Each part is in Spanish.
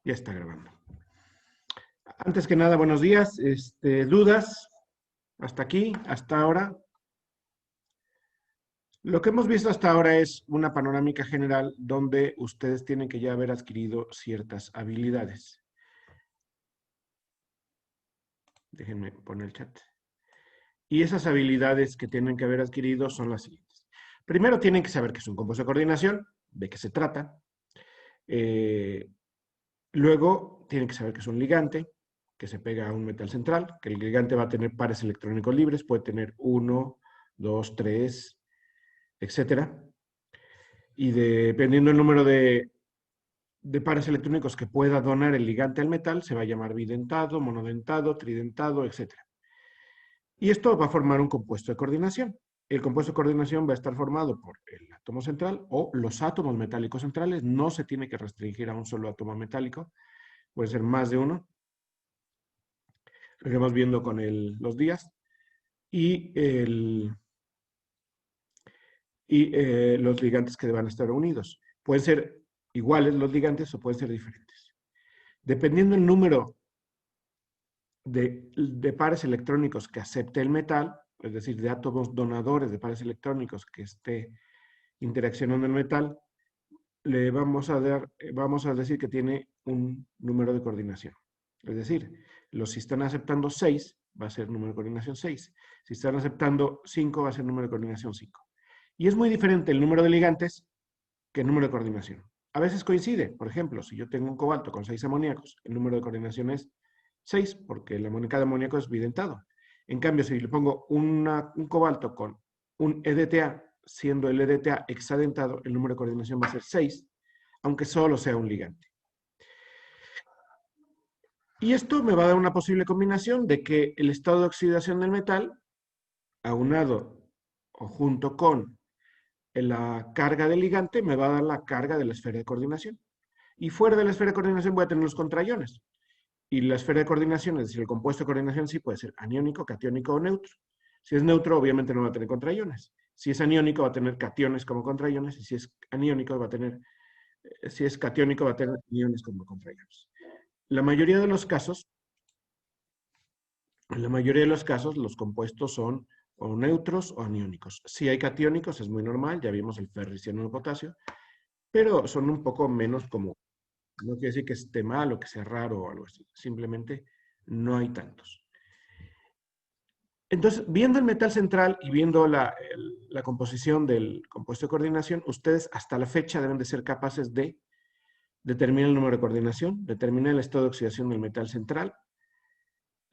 Ya está grabando. Antes que nada, buenos días. ¿Dudas? Hasta aquí, hasta ahora. Lo que hemos visto hasta ahora es una panorámica general donde ustedes tienen que ya haber adquirido ciertas habilidades. Déjenme poner el chat. Y esas habilidades que tienen que haber adquirido son las siguientes. Primero tienen que saber qué es un compuesto de coordinación, de qué se trata. Luego tienen que saber qué es un ligante, que se pega a un metal central, que el ligante va a tener pares electrónicos libres, puede tener 1, 2, 3, etcétera. Y dependiendo del número de pares electrónicos que pueda donar el ligante al metal, se va a llamar bidentado, monodentado, tridentado, etcétera. Y esto va a formar un compuesto de coordinación. El compuesto de coordinación va a estar formado por el átomo central o los átomos metálicos centrales. No se tiene que restringir a un solo átomo metálico, puede ser más de uno. Lo iremos viendo con los días. Y, los ligantes que deban estar unidos. Pueden ser iguales los ligantes o pueden ser diferentes. Dependiendo del número de pares electrónicos que acepte el metal, es decir, de átomos donadores de pares electrónicos que esté interaccionando el metal, le vamos a decir que tiene un número de coordinación. Es decir, si están aceptando 6, va a ser número de coordinación 6. Si están aceptando 5, va a ser número de coordinación 5. Y es muy diferente el número de ligantes que el número de coordinación. A veces coincide. Por ejemplo, si yo tengo un cobalto con 6 amoníacos, el número de coordinación es 6, porque cada amoníaco es bidentado. En cambio, si le pongo un cobalto con un EDTA, siendo el EDTA hexadentado, el número de coordinación va a ser 6, aunque solo sea un ligante. Y esto me va a dar una posible combinación de que el estado de oxidación del metal, aunado o junto con la carga del ligante, me va a dar la carga de la esfera de coordinación. Y fuera de la esfera de coordinación voy a tener los contraiones. Y la esfera de coordinación, es decir, el compuesto de coordinación sí puede ser aniónico, catiónico o neutro. Si es neutro, obviamente no va a tener contraiones. Si es aniónico, va a tener cationes como contraiones. Y si es aniónico, si es catiónico, va a tener iones como contraiones. La mayoría de los casos, los compuestos son o neutros o aniónicos. Si hay catiónicos, es muy normal, ya vimos el ferro y cianuro de potasio, pero son un poco menos común. No quiere decir que esté mal o que sea raro o algo así. Simplemente no hay tantos. Entonces, viendo el metal central y viendo la composición del compuesto de coordinación, ustedes hasta la fecha deben de ser capaces de determinar el número de coordinación, determinar el estado de oxidación del metal central,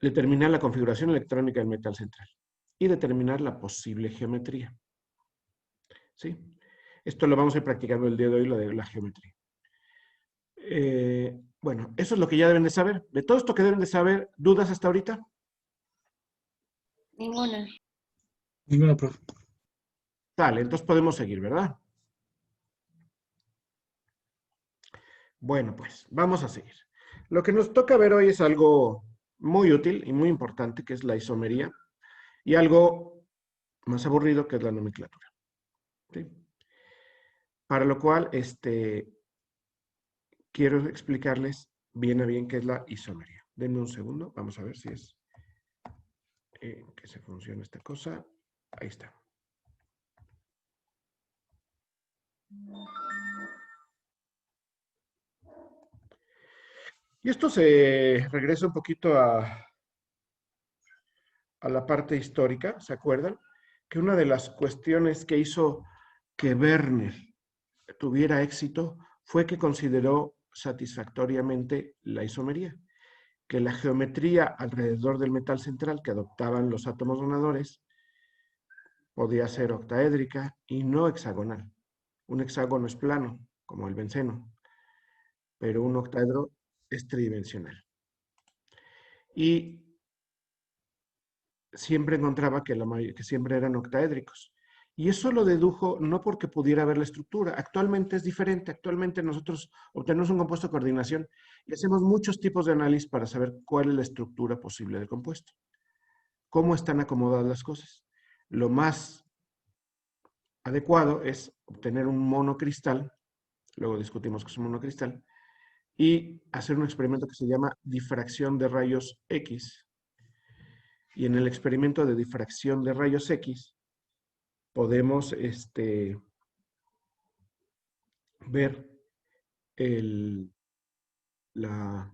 determinar la configuración electrónica del metal central y determinar la posible geometría. ¿Sí? Esto lo vamos a ir practicando el día de hoy, lo de la geometría. Bueno, eso es lo que ya deben de saber. De todo esto que deben de saber, ¿dudas hasta ahorita? Ninguna. Ninguna, profe. Dale, entonces podemos seguir, ¿verdad? Bueno, pues vamos a seguir. Lo que nos toca ver hoy es algo muy útil y muy importante, que es la isomería, y algo más aburrido, que es la nomenclatura. ¿Sí? Para lo cual, quiero explicarles bien a bien qué es la isomería. Denme un segundo, vamos a ver si es que se funciona esta cosa. Ahí está. Y esto se regresa un poquito a la parte histórica, ¿se acuerdan? Que una de las cuestiones que hizo que Werner tuviera éxito fue que consideró satisfactoriamente la isomería, que la geometría alrededor del metal central que adoptaban los átomos donadores podía ser octaédrica y no hexagonal. Un hexágono es plano, como el benceno, pero un octaedro es tridimensional. Y siempre encontraba que siempre eran octaédricos. Y eso lo dedujo no porque pudiera ver la estructura. Actualmente es diferente. Actualmente nosotros obtenemos un compuesto de coordinación y hacemos muchos tipos de análisis para saber cuál es la estructura posible del compuesto. Cómo están acomodadas las cosas. Lo más adecuado es obtener un monocristal, luego discutimos qué es un monocristal, y hacer un experimento que se llama difracción de rayos X. Y en el experimento de difracción de rayos X podemos ver la,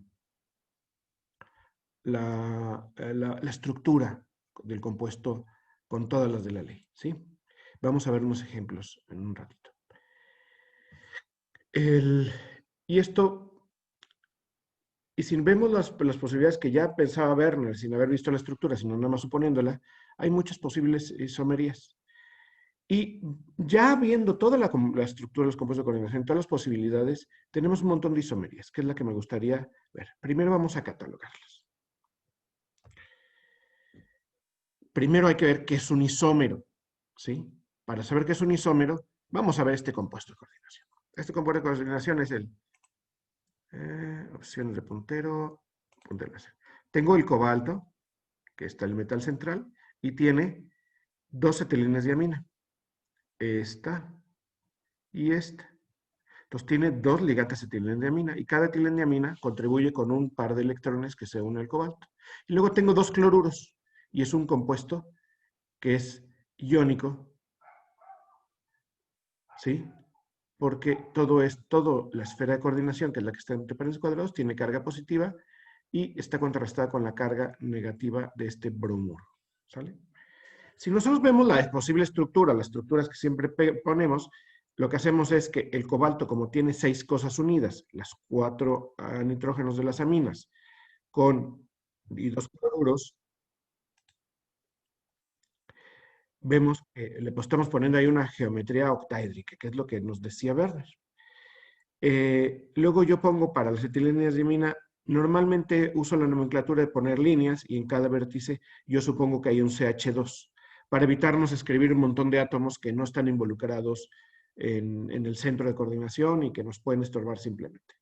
la estructura del compuesto con todas las de la ley, ¿sí? Vamos a ver unos ejemplos en un ratito. Y esto, y si vemos las posibilidades que ya pensaba Werner, sin haber visto la estructura, sino nada más suponiéndola, hay muchas posibles isomerías. Y ya viendo toda la estructura de los compuestos de coordinación, todas las posibilidades, tenemos un montón de isomerías, que es la que me gustaría ver. Primero vamos a catalogarlas. Primero hay que ver qué es un isómero, ¿sí? Para saber qué es un isómero, vamos a ver este compuesto de coordinación. Este compuesto de coordinación es el opciones de puntero, puntero láser. Tengo el cobalto, que está el metal central, y tiene dos acetileninas. Esta y esta. Entonces tiene dos ligantes acetilenilamina y cada acetilenilamina contribuye con un par de electrones que se une al cobalto. Y luego tengo dos cloruros y es un compuesto que es iónico, ¿sí? Porque todo la esfera de coordinación, que es la que está entre paréntesis cuadrados, tiene carga positiva y está contrastada con la carga negativa de este bromuro, ¿sale? Si nosotros vemos la posible estructura, las estructuras que siempre ponemos, lo que hacemos es que el cobalto, como tiene 6 cosas unidas, las 4 nitrógenos de las aminas, y 2 cloruros, vemos que le estamos poniendo ahí una geometría octaédrica, que es lo que nos decía Werner. Luego yo pongo para las acetilenilamina, normalmente uso la nomenclatura de poner líneas y en cada vértice yo supongo que hay un CH2, para evitarnos escribir un montón de átomos que no están involucrados en el centro de coordinación y que nos pueden estorbar simplemente.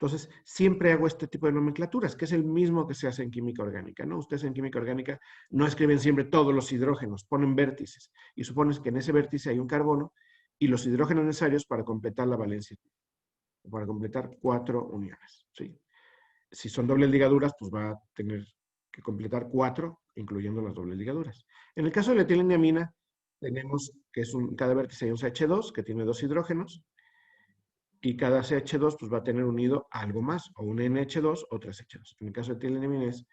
Entonces, siempre hago este tipo de nomenclaturas, que es el mismo que se hace en química orgánica, ¿no? Ustedes en química orgánica no escriben siempre todos los hidrógenos, ponen vértices y supones que en ese vértice hay un carbono y los hidrógenos necesarios para completar la valencia, para completar 4 uniones, ¿sí? Si son dobles ligaduras, pues va a tener que completar 4, incluyendo las dobles ligaduras. En el caso de la etileniamina, tenemos que cada vértice hay un CH2 que tiene 2 hidrógenos, y cada CH2 pues, va a tener unido algo más, o un NH2 o 3H2. En el caso de etileniamina es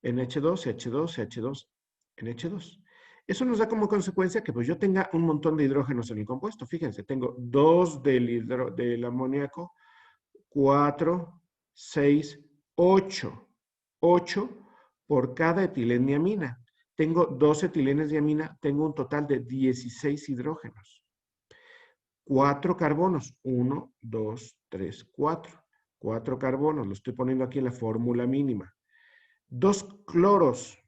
NH2, CH2, CH2, NH2. Eso nos da como consecuencia que pues yo tenga un montón de hidrógenos en el compuesto. Fíjense, tengo 2 del amoníaco, 4, 6, 8. 8 por cada etileniamina. Tengo 2 etilenes de amina, tengo un total de 16 hidrógenos. 4 carbonos, 1, 2, 3, 4. 4 carbonos, lo estoy poniendo aquí en la fórmula mínima. 2 cloros,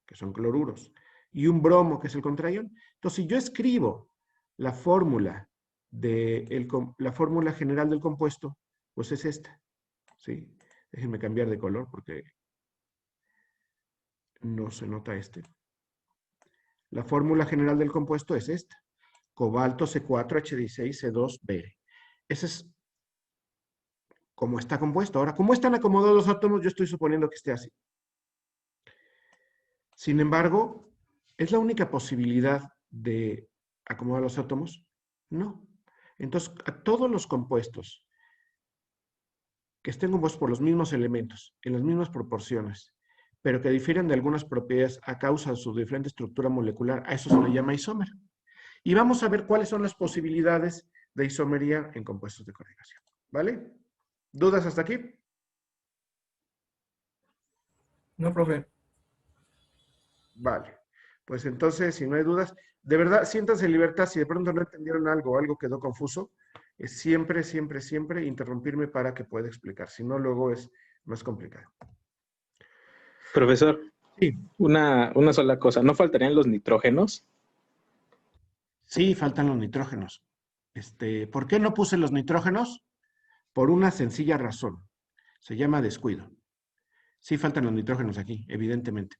que son cloruros, y un bromo, que es el contraión. Entonces, si yo escribo la fórmula la fórmula general del compuesto, pues es esta, ¿sí? Déjenme cambiar de color porque no se nota este. La fórmula general del compuesto es esta. Cobalto C4H16C2Br. Ese es como está compuesto. Ahora, ¿cómo están acomodados los átomos? Yo estoy suponiendo que esté así. Sin embargo, ¿es la única posibilidad de acomodar los átomos? No. Entonces, a todos los compuestos que estén compuestos por los mismos elementos, en las mismas proporciones, pero que difieren de algunas propiedades a causa de su diferente estructura molecular, a eso se le llama isómero. Y vamos a ver cuáles son las posibilidades de isomería en compuestos de coordinación. ¿Vale? ¿Dudas hasta aquí? No, profe. Vale. Pues entonces, si no hay dudas, de verdad, siéntanse en libertad. Si de pronto no entendieron algo o algo quedó confuso, es siempre, siempre, siempre interrumpirme para que pueda explicar. Si no, luego es más complicado. Profesor, Sí, una sola cosa, ¿no faltarían los nitrógenos? sí, faltan los nitrógenos. ¿Por qué no puse los nitrógenos? Por una sencilla razón. Se llama descuido. Sí faltan los nitrógenos aquí, evidentemente.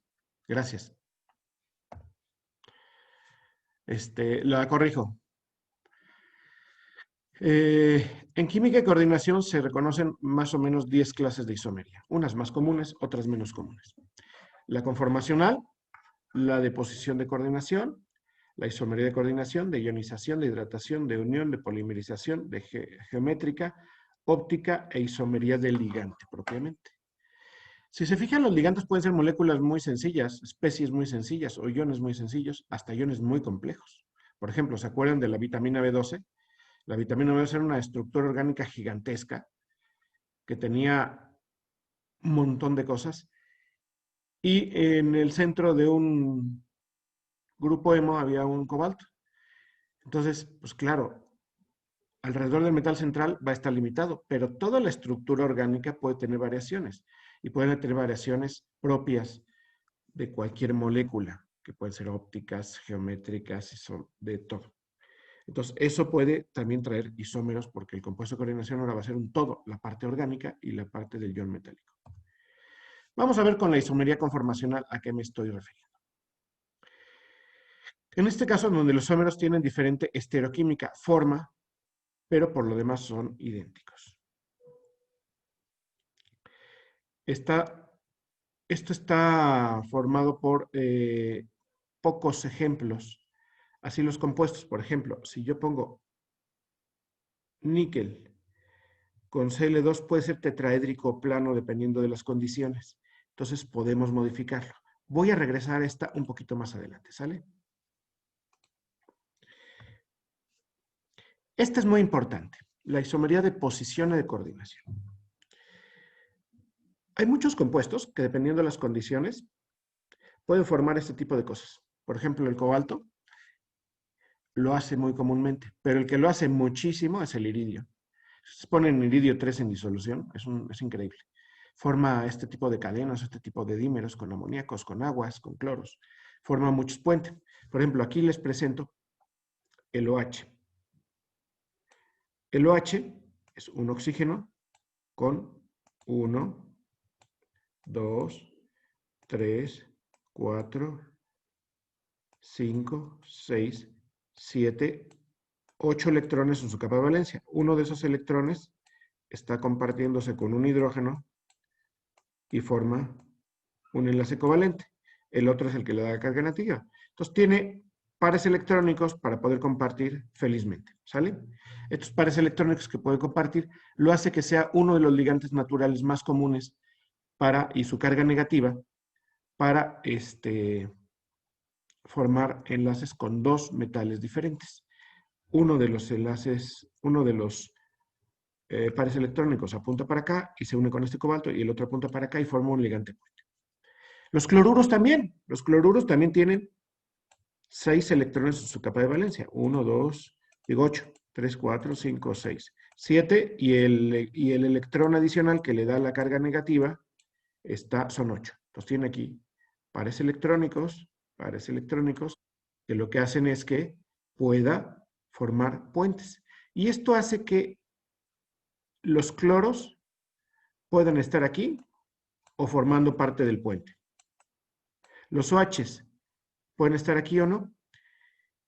Gracias. La corrijo. En química y coordinación se reconocen más o menos 10 clases de isomería, unas más comunes, otras menos comunes. La conformacional, la de posición de coordinación, la isomería de coordinación, de ionización, de hidratación, de unión, de polimerización, de geométrica, óptica e isomería del ligante propiamente. Si se fijan, los ligantes pueden ser moléculas muy sencillas, especies muy sencillas o iones muy sencillos, hasta iones muy complejos. Por ejemplo, ¿se acuerdan de la vitamina B12? La vitamina B12 era una estructura orgánica gigantesca que tenía un montón de cosas y en el centro de un grupo hemo había un cobalto. Entonces, pues claro, alrededor del metal central va a estar limitado, pero toda la estructura orgánica puede tener variaciones y pueden tener variaciones propias de cualquier molécula, que pueden ser ópticas, geométricas, y son de todo. Entonces, eso puede también traer isómeros porque el compuesto de coordinación ahora va a ser un todo, la parte orgánica y la parte del ion metálico. Vamos a ver con la isomería conformacional a qué me estoy refiriendo. En este caso, donde los isómeros tienen diferente estereoquímica, forma, pero por lo demás son idénticos. Esto está formado por pocos ejemplos. Así los compuestos, por ejemplo, si yo pongo níquel con Cl2 puede ser tetraédrico o plano dependiendo de las condiciones. Entonces podemos modificarlo. Voy a regresar a esta un poquito más adelante, ¿sale? Esta es muy importante, la isomería de posición y de coordinación. Hay muchos compuestos que dependiendo de las condiciones pueden formar este tipo de cosas. Por ejemplo, el cobalto lo hace muy comúnmente, pero el que lo hace muchísimo es el iridio. Se pone en iridio 3 en disolución, es increíble. Forma este tipo de cadenas, este tipo de dímeros con amoníacos, con aguas, con cloros. Forma muchos puentes. Por ejemplo, aquí les presento el OH. El OH es un oxígeno con 1, 2, 3, 4, 5, 6, 7, 8 electrones en su capa de valencia. Uno de esos electrones está compartiéndose con un hidrógeno y forma un enlace covalente. El otro es el que le da la carga negativa. Entonces tiene pares electrónicos para poder compartir felizmente, ¿sale? Estos pares electrónicos que puede compartir lo hace que sea uno de los ligantes naturales más comunes para, y su carga negativa, para formar enlaces con dos metales diferentes. Uno de los enlaces, uno de los pares electrónicos apunta para acá y se une con este cobalto y el otro apunta para acá y forma un ligante puente. Los cloruros también tienen 6 electrones en su capa de valencia. 1, 2, 8, 3, 4, 5, 6, 7 y el electrón adicional que le da la carga negativa son 8. Entonces tiene aquí pares electrónicos que lo que hacen es que pueda formar puentes. Y esto hace que los cloros puedan estar aquí o formando parte del puente. Los OHs pueden estar aquí o no.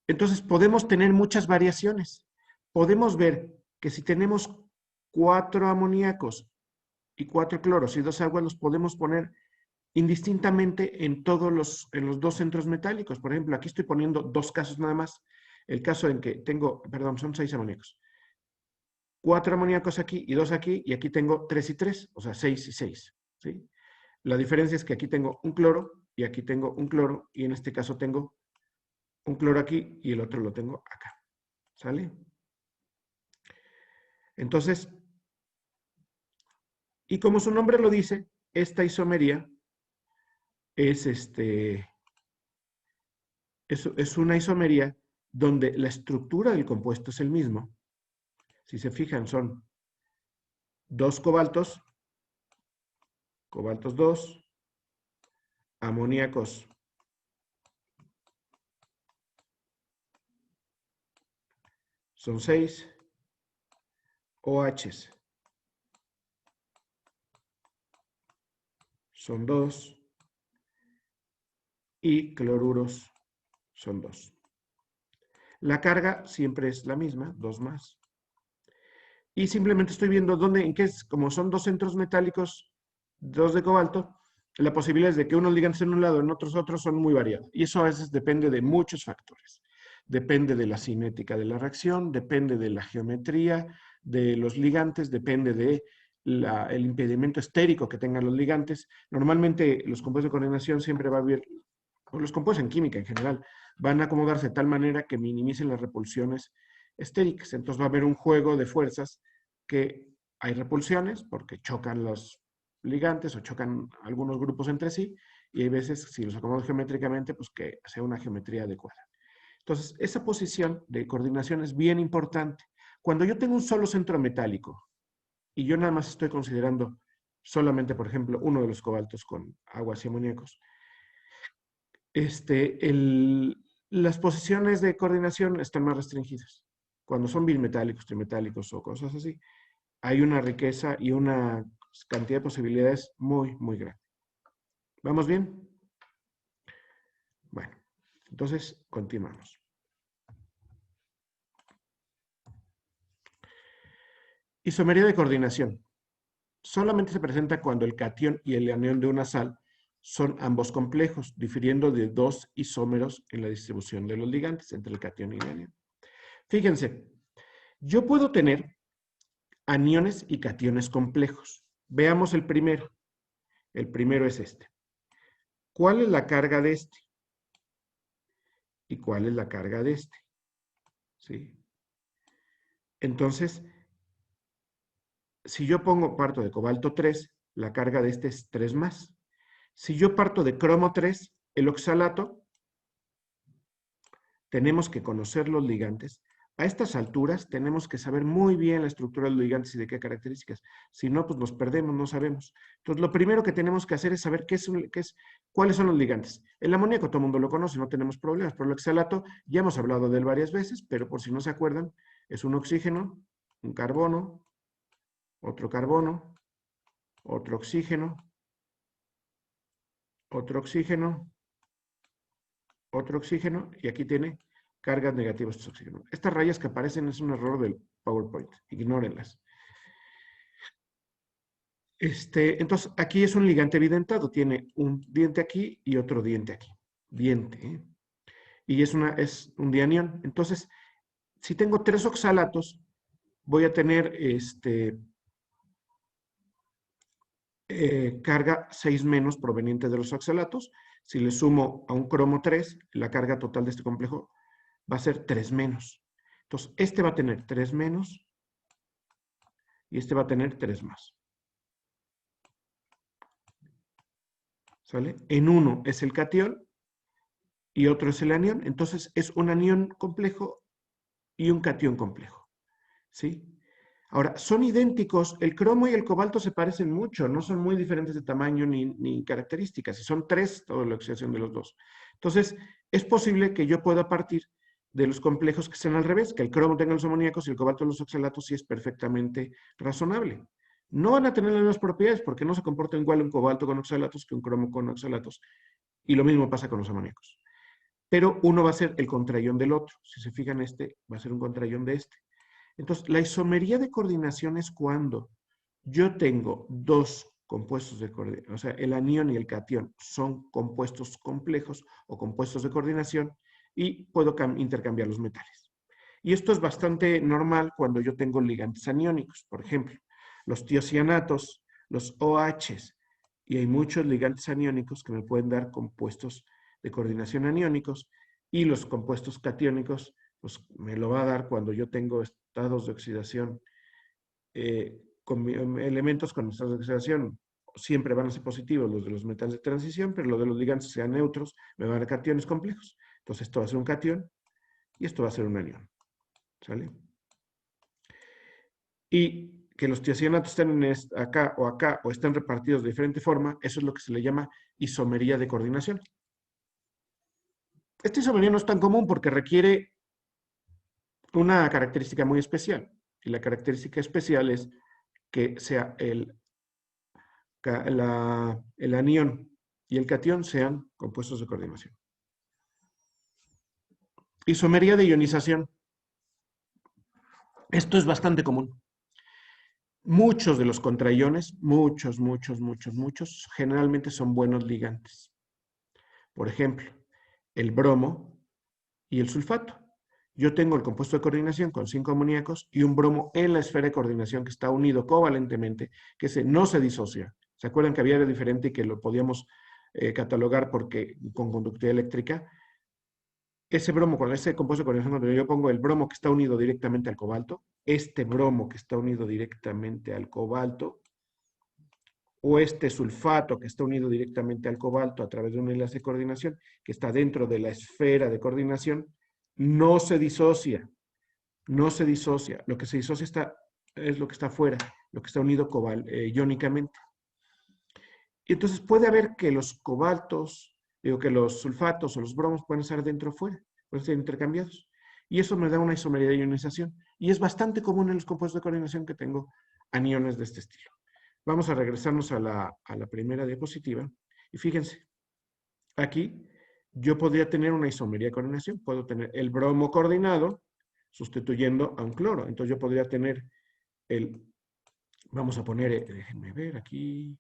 Entonces podemos tener muchas variaciones. Podemos ver que si tenemos 4 amoníacos y 4 cloros y 2 aguas, los podemos poner indistintamente en los 2 centros metálicos. Por ejemplo, aquí estoy poniendo 2 casos nada más. El caso en que tengo, perdón, son 6 amoníacos. 4 amoníacos aquí y 2 aquí, y aquí tengo 3 y 3, o sea, 6 y 6. ¿Sí? La diferencia es que aquí tengo un cloro y aquí tengo un cloro, y en este caso tengo un cloro aquí y el otro lo tengo acá. ¿Sale? Entonces, y como su nombre lo dice, esta isomería es, es una isomería donde la estructura del compuesto es el mismo. Si se fijan, son 2 cobaltos, cobaltos 2, amoníacos son 6, OHs son 2 y cloruros son 2. La carga siempre es la misma, 2 más. y simplemente estoy viendo en qué es, como son dos centros metálicos, dos de cobalto, la posibilidad es de que unos ligantes en un lado, en otros son muy variadas. Y eso a veces depende de muchos factores. Depende de la cinética de la reacción, depende de la geometría de los ligantes, depende de el impedimento estérico que tengan los ligantes. Normalmente los compuestos de coordinación siempre va a haber, o los compuestos en química en general, van a acomodarse de tal manera que minimicen las repulsiones estéricas. Entonces va a haber un juego de fuerzas que hay repulsiones porque chocan los ligantes o chocan algunos grupos entre sí, y hay veces, si los acomodamos geométricamente, pues que sea una geometría adecuada. Entonces, esa posición de coordinación es bien importante. Cuando yo tengo un solo centro metálico y yo nada más estoy considerando solamente, por ejemplo, uno de los cobaltos con aguas y amoníacos, las posiciones de coordinación están más restringidas. Cuando son bimetálicos, trimetálicos o cosas así, hay una riqueza y una cantidad de posibilidades muy, muy grande. ¿Vamos bien? Bueno, entonces continuamos. Isomería de coordinación. Solamente se presenta cuando el catión y el anión de una sal son ambos complejos, difiriendo de dos isómeros en la distribución de los ligantes entre el catión y el anión. Fíjense, yo puedo tener aniones y cationes complejos. Veamos el primero. El primero es este. ¿Cuál es la carga de este? ¿Y cuál es la carga de este? ¿Sí? Entonces, si yo parto de cobalto 3, la carga de este es 3 más. Si yo parto de cromo 3, el oxalato, tenemos que conocer los ligantes. A estas alturas tenemos que saber muy bien la estructura de los ligantes y de qué características. Si no, pues nos perdemos, no sabemos. Entonces, lo primero que tenemos que hacer es saber cuáles son los ligantes. El amoníaco todo el mundo lo conoce, no tenemos problemas. Pero el oxalato, ya hemos hablado de él varias veces, pero por si no se acuerdan, es un oxígeno, un carbono, otro carbono, otro oxígeno, otro oxígeno, otro oxígeno, y aquí tiene cargas negativas de oxígeno. Estas rayas que aparecen es un error del PowerPoint, ignórenlas. Entonces, aquí es un ligante evidentado, tiene un diente aquí y otro diente aquí. Diente, ¿eh? Y es un dianión. Entonces, si tengo 3 oxalatos, voy a tener carga 6 menos proveniente de los oxalatos. Si le sumo a un cromo 3, la carga total de este complejo va a ser 3 menos. Entonces, este va a tener 3 menos y este va a tener 3 más. ¿Sale? En uno es el catión y otro es el anión. Entonces, es un anión complejo y un catión complejo. ¿Sí? Ahora, son idénticos. El cromo y el cobalto se parecen mucho. No son muy diferentes de tamaño ni características. Y son 3 toda la oxidación de los dos. Entonces, es posible que yo pueda partir de los complejos que sean al revés, que el cromo tenga los amoníacos y el cobalto los oxalatos, sí es perfectamente razonable. No van a tener las mismas propiedades porque no se comporta igual un cobalto con oxalatos que un cromo con oxalatos. Y lo mismo pasa con los amoníacos. Pero uno va a ser el contraión del otro. Si se fijan, este va a ser un contraión de este. Entonces, la isomería de coordinación es cuando yo tengo dos compuestos de coordinación, o sea, el anión y el catión son compuestos complejos o compuestos de coordinación y puedo intercambiar los metales. Y esto es bastante normal cuando yo tengo ligantes aniónicos. Por ejemplo, los tiocianatos, los OHs, y hay muchos ligantes aniónicos que me pueden dar compuestos de coordinación aniónicos, y los compuestos catiónicos, pues me lo va a dar cuando yo tengo estados de oxidación, con elementos con estados de oxidación siempre van a ser positivos los de los metales de transición, pero los de los ligantes sean neutros, me van a dar cationes complejos. Entonces esto va a ser un catión y esto va a ser un anión. ¿Sale? Y que los tiocianatos estén acá o estén repartidos de diferente forma, eso es lo que se le llama isomería de coordinación. Esta isomería no es tan común porque requiere una característica muy especial. Y la característica especial es que sea el anión y el catión sean compuestos de coordinación. Isomería de ionización. Esto es bastante común. Muchos de los contraiones, muchos, generalmente son buenos ligantes. Por ejemplo, el bromo y el sulfato. Yo tengo el compuesto de coordinación con 5 amoníacos y un bromo en la esfera de coordinación que está unido covalentemente, que no se disocia. ¿Se acuerdan que había algo diferente y que lo podíamos catalogar con conductividad eléctrica? Ese bromo con ese compuesto de coordinación, cuando yo pongo el bromo que está unido directamente al cobalto, este bromo que está unido directamente al cobalto, o este sulfato que está unido directamente al cobalto a través de un enlace de coordinación, que está dentro de la esfera de coordinación, no se disocia. No se disocia. Lo que se disocia es lo que está afuera, lo que está unido iónicamente. Y entonces puede haber que los cobaltos, que los sulfatos o los bromos pueden estar dentro o fuera, pueden ser intercambiados. Y eso me da una isomería de ionización. Y es bastante común en los compuestos de coordinación que tengo aniones de este estilo. Vamos a regresarnos a la primera diapositiva. Y fíjense, aquí yo podría tener una isomería de coordinación. Puedo tener el bromo coordinado sustituyendo a un cloro. Entonces yo podría tener vamos a poner, déjenme ver aquí,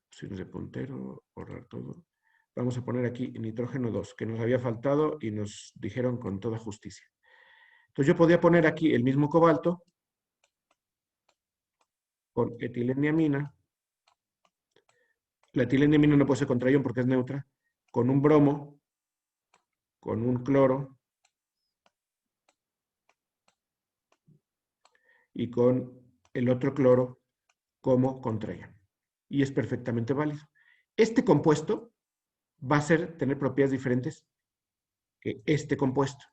opciones de puntero, borrar todo. Vamos a poner aquí nitrógeno 2, que nos había faltado y nos dijeron con toda justicia. Entonces yo podría poner aquí el mismo cobalto con etileniamina. La etileniamina no puede ser contraión porque es neutra. Con un bromo, con un cloro y con el otro cloro como contraión. Y es perfectamente válido. Este compuesto va a tener propiedades diferentes que este compuesto.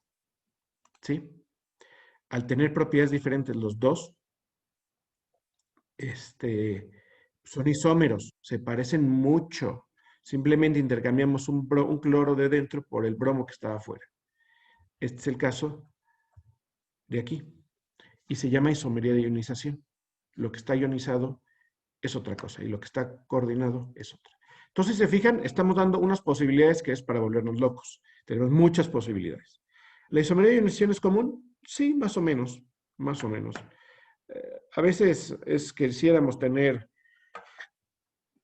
¿Sí? Al tener propiedades diferentes los dos, son isómeros, se parecen mucho. Simplemente intercambiamos un cloro de dentro por el bromo que estaba afuera. Este es el caso de aquí. Y se llama isomería de ionización. Lo que está ionizado es otra cosa y lo que está coordinado es otra. Entonces, si se fijan, estamos dando unas posibilidades que es para volvernos locos. Tenemos muchas posibilidades. ¿La isomería de ionización es común? Sí, más o menos, más o menos. A veces quisiéramos tener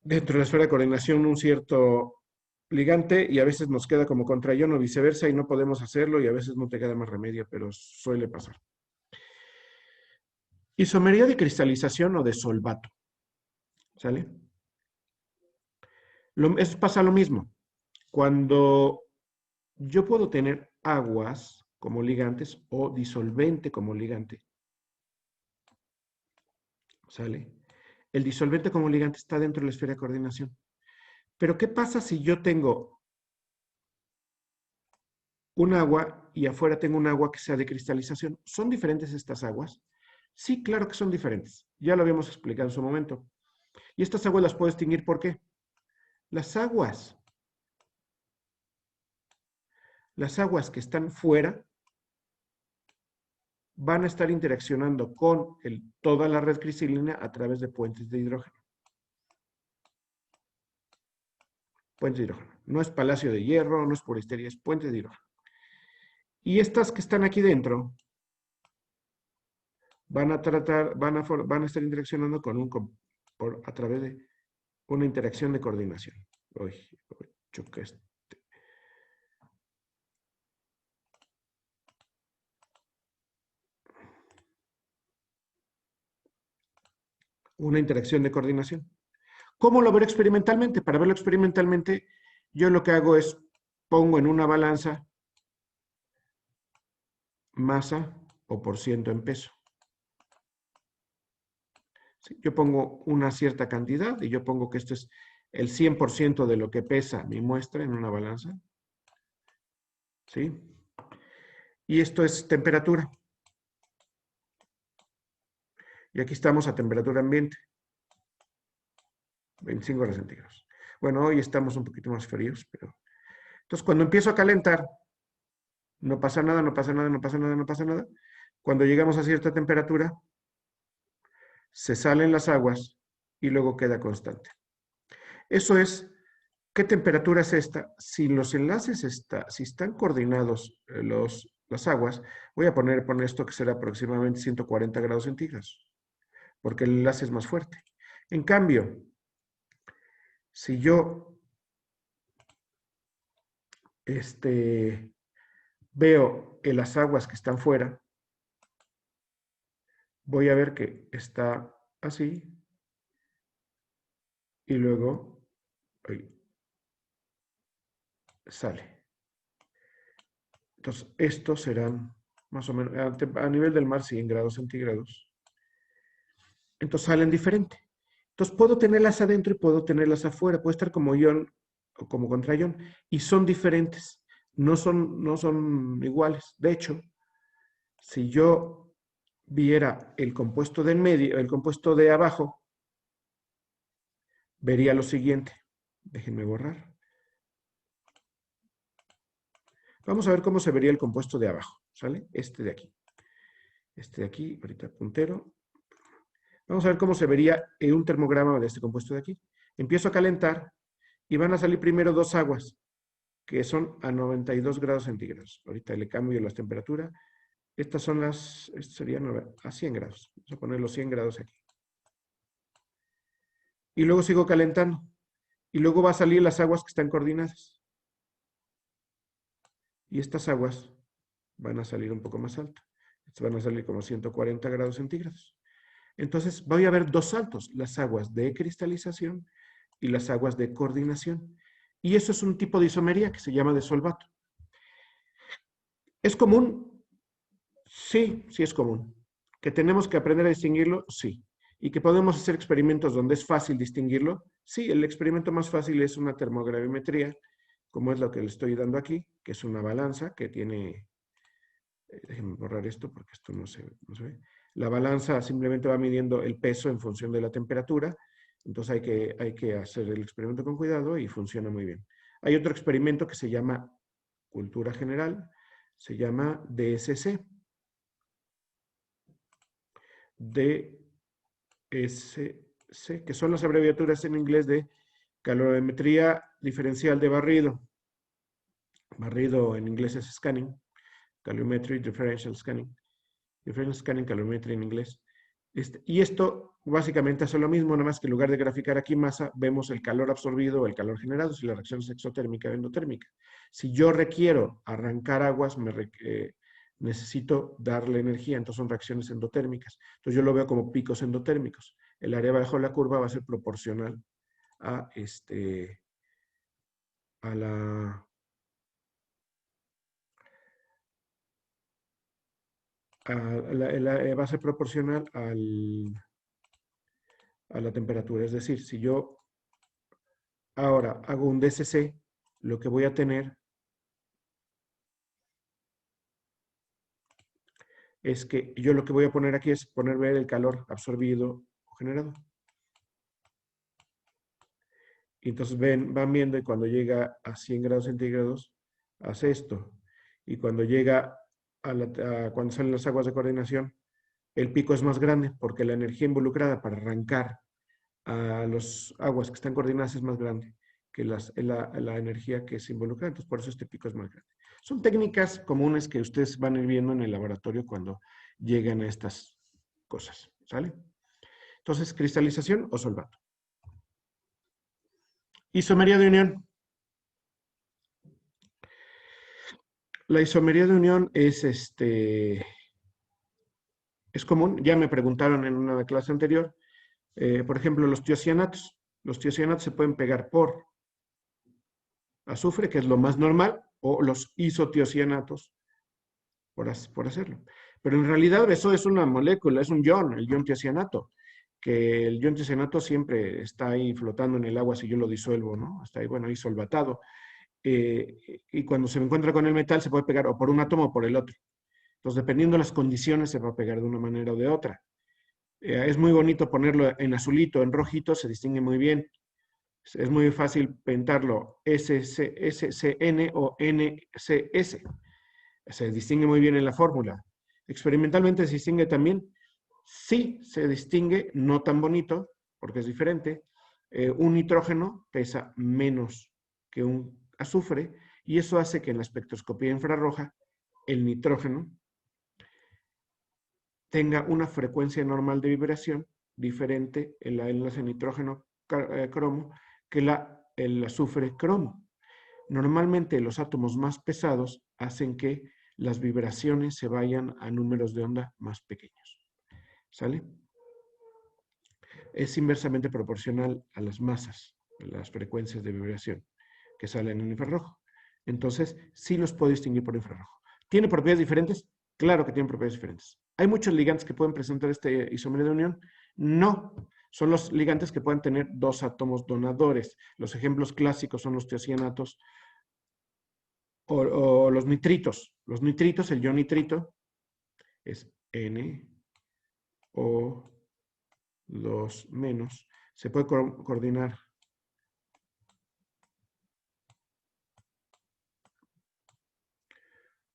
dentro de la esfera de coordinación un cierto ligante y a veces nos queda como contraión o viceversa y no podemos hacerlo y a veces no te queda más remedio, pero suele pasar. Isomería de cristalización o de solvato. ¿Sale? Pasa lo mismo. Cuando yo puedo tener aguas como ligantes o disolvente como ligante. ¿Sale? El disolvente como ligante está dentro de la esfera de coordinación. Pero ¿qué pasa si yo tengo un agua y afuera tengo un agua que sea de cristalización? ¿Son diferentes estas aguas? Sí, claro que son diferentes. Ya lo habíamos explicado en su momento. Y estas aguas las puedo distinguir ¿por qué? Las aguas que están fuera van a estar interaccionando con toda la red cristalina a través de puentes de hidrógeno. Puentes de hidrógeno. No es palacio de hierro, no es poliestería, es puentes de hidrógeno. Y estas que están aquí dentro van a estar interaccionando a través de una interacción de coordinación. Uy, choqué esto. Una interacción de coordinación. ¿Cómo lo veré experimentalmente? Para verlo experimentalmente, yo lo que hago es pongo en una balanza masa o por ciento en peso. ¿Sí? Yo pongo una cierta cantidad y yo pongo que esto es el 100% de lo que pesa mi muestra en una balanza. ¿Sí? Y esto es temperatura. Y aquí estamos a temperatura ambiente. 25 grados centígrados. Bueno, hoy estamos un poquito más fríos, pero... Entonces, cuando empiezo a calentar, no pasa nada, no pasa nada, no pasa nada, no pasa nada. Cuando llegamos a cierta temperatura, se salen las aguas y luego queda constante. Eso es, ¿qué temperatura es esta? Si los enlaces si están coordinados las aguas, voy a poner esto que será aproximadamente 140 grados centígrados. porque el enlace es más fuerte. En cambio, si yo veo en las aguas que están fuera, voy a ver que está así, y luego sale. Entonces, estos serán más o menos, a nivel del mar, 100 grados centígrados. Entonces salen diferente. Entonces puedo tenerlas adentro y puedo tenerlas afuera. Puede estar como ion o como contra ion. Y son diferentes. No son iguales. De hecho, si yo viera el compuesto del medio, el compuesto de abajo, vería lo siguiente. Déjenme borrar. Vamos a ver cómo se vería el compuesto de abajo. ¿Sale? Este de aquí. Este de aquí, ahorita puntero. Vamos a ver cómo se vería un termograma de este compuesto de aquí. Empiezo a calentar y van a salir primero dos aguas, que son a 92 grados centígrados. Ahorita le cambio la temperatura. Estas son estas serían a 100 grados. Vamos a poner los 100 grados aquí. Y luego sigo calentando. Y luego va a salir las aguas que están coordinadas. Y estas aguas van a salir un poco más altas. Estas van a salir como 140 grados centígrados. Entonces voy a ver dos saltos, las aguas de cristalización y las aguas de coordinación. Y eso es un tipo de isomería que se llama de solvato. ¿Es común? Sí, sí es común. ¿Que tenemos que aprender a distinguirlo? Sí. ¿Y que podemos hacer experimentos donde es fácil distinguirlo? Sí, el experimento más fácil es una termogravimetría, como es lo que le estoy dando aquí, que es una balanza que tiene... déjenme borrar esto porque esto no se ve. La balanza simplemente va midiendo el peso en función de la temperatura, entonces hay que hacer el experimento con cuidado y funciona muy bien. Hay otro experimento que se llama cultura general, se llama DSC. DSC, que son las abreviaturas en inglés de calorimetría diferencial de barrido. Barrido en inglés es scanning, calorimetry differential scanning. Differential scanning calorimetry en inglés. Y esto básicamente hace lo mismo, nada más que en lugar de graficar aquí masa, vemos el calor absorbido o el calor generado, si la reacción es exotérmica o endotérmica. Si yo requiero arrancar aguas, necesito darle energía, entonces son reacciones endotérmicas. Entonces yo lo veo como picos endotérmicos. El área bajo la curva va a ser proporcional a va a ser proporcional a la temperatura. Es decir, si yo ahora hago un DSC, lo que voy a tener es que yo lo que voy a poner aquí es ver el calor absorbido o generado. Y entonces van viendo y cuando llega a 100 grados centígrados hace esto. Y cuando llega cuando salen las aguas de coordinación, el pico es más grande porque la energía involucrada para arrancar a las aguas que están coordinadas es más grande que la energía que se involucra. Entonces, por eso este pico es más grande. Son técnicas comunes que ustedes van a ir viendo en el laboratorio cuando lleguen a estas cosas. ¿Sale? Entonces, cristalización o solvato. Isomería de unión. La isomería de unión es común. Ya me preguntaron en una clase anterior. Por ejemplo, los tiocianatos. Los tiocianatos se pueden pegar por azufre, que es lo más normal, o los isotiocianatos por hacerlo. Pero en realidad eso es una molécula, es un ion, el ion tiocianato, que el ion tiocianato siempre está ahí flotando en el agua si yo lo disuelvo, ¿no? Está ahí, bueno, ahí solvatado. Y cuando se encuentra con el metal se puede pegar o por un átomo o por el otro. Entonces, dependiendo de las condiciones, se va a pegar de una manera o de otra. Es muy bonito ponerlo en azulito, en rojito, se distingue muy bien. Es muy fácil pintarlo SCN o NCS. Se distingue muy bien en la fórmula. Experimentalmente se distingue también. Sí, se distingue, no tan bonito, porque es diferente. Un nitrógeno pesa menos que un azufre y eso hace que en la espectroscopía infrarroja el nitrógeno tenga una frecuencia normal de vibración diferente el enlace nitrógeno-cromo que el azufre-cromo. Normalmente los átomos más pesados hacen que las vibraciones se vayan a números de onda más pequeños. ¿Sale? Es inversamente proporcional a las masas, a las frecuencias de vibración que salen en infrarrojo. Entonces, sí los puedo distinguir por infrarrojo. ¿Tiene propiedades diferentes? Claro que tienen propiedades diferentes. ¿Hay muchos ligantes que pueden presentar este isomería de unión? No. Son los ligantes que pueden tener dos átomos donadores. Los ejemplos clásicos son los tiocianatos o los nitritos. Los nitritos, el ion nitrito, es NO2 menos. Se puede coordinar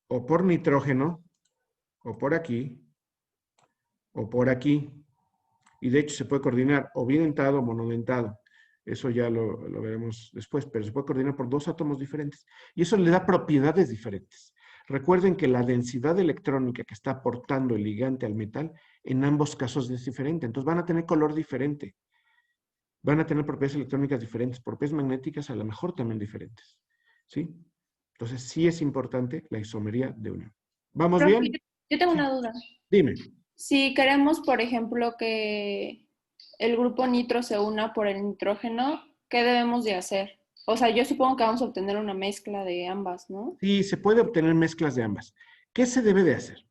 o por nitrógeno, o por aquí, o por aquí. Y de hecho se puede coordinar o bidentado o monodentado. Eso ya lo veremos después, pero se puede coordinar por dos átomos diferentes. Y eso le da propiedades diferentes. Recuerden que la densidad electrónica que está aportando el ligante al metal, en ambos casos es diferente. Entonces van a tener color diferente. Van a tener propiedades electrónicas diferentes, propiedades magnéticas a lo mejor también diferentes. ¿Sí? Entonces sí es importante la isomería de unión. ¿Vamos Profe, bien? yo tengo Sí. una duda. Dime. Si queremos, por ejemplo, que el grupo nitro se una por el nitrógeno, ¿qué debemos de hacer? O sea, yo supongo que vamos a obtener una mezcla de ambas, ¿no? Sí, se puede obtener mezclas de ambas. ¿Qué se debe de hacer?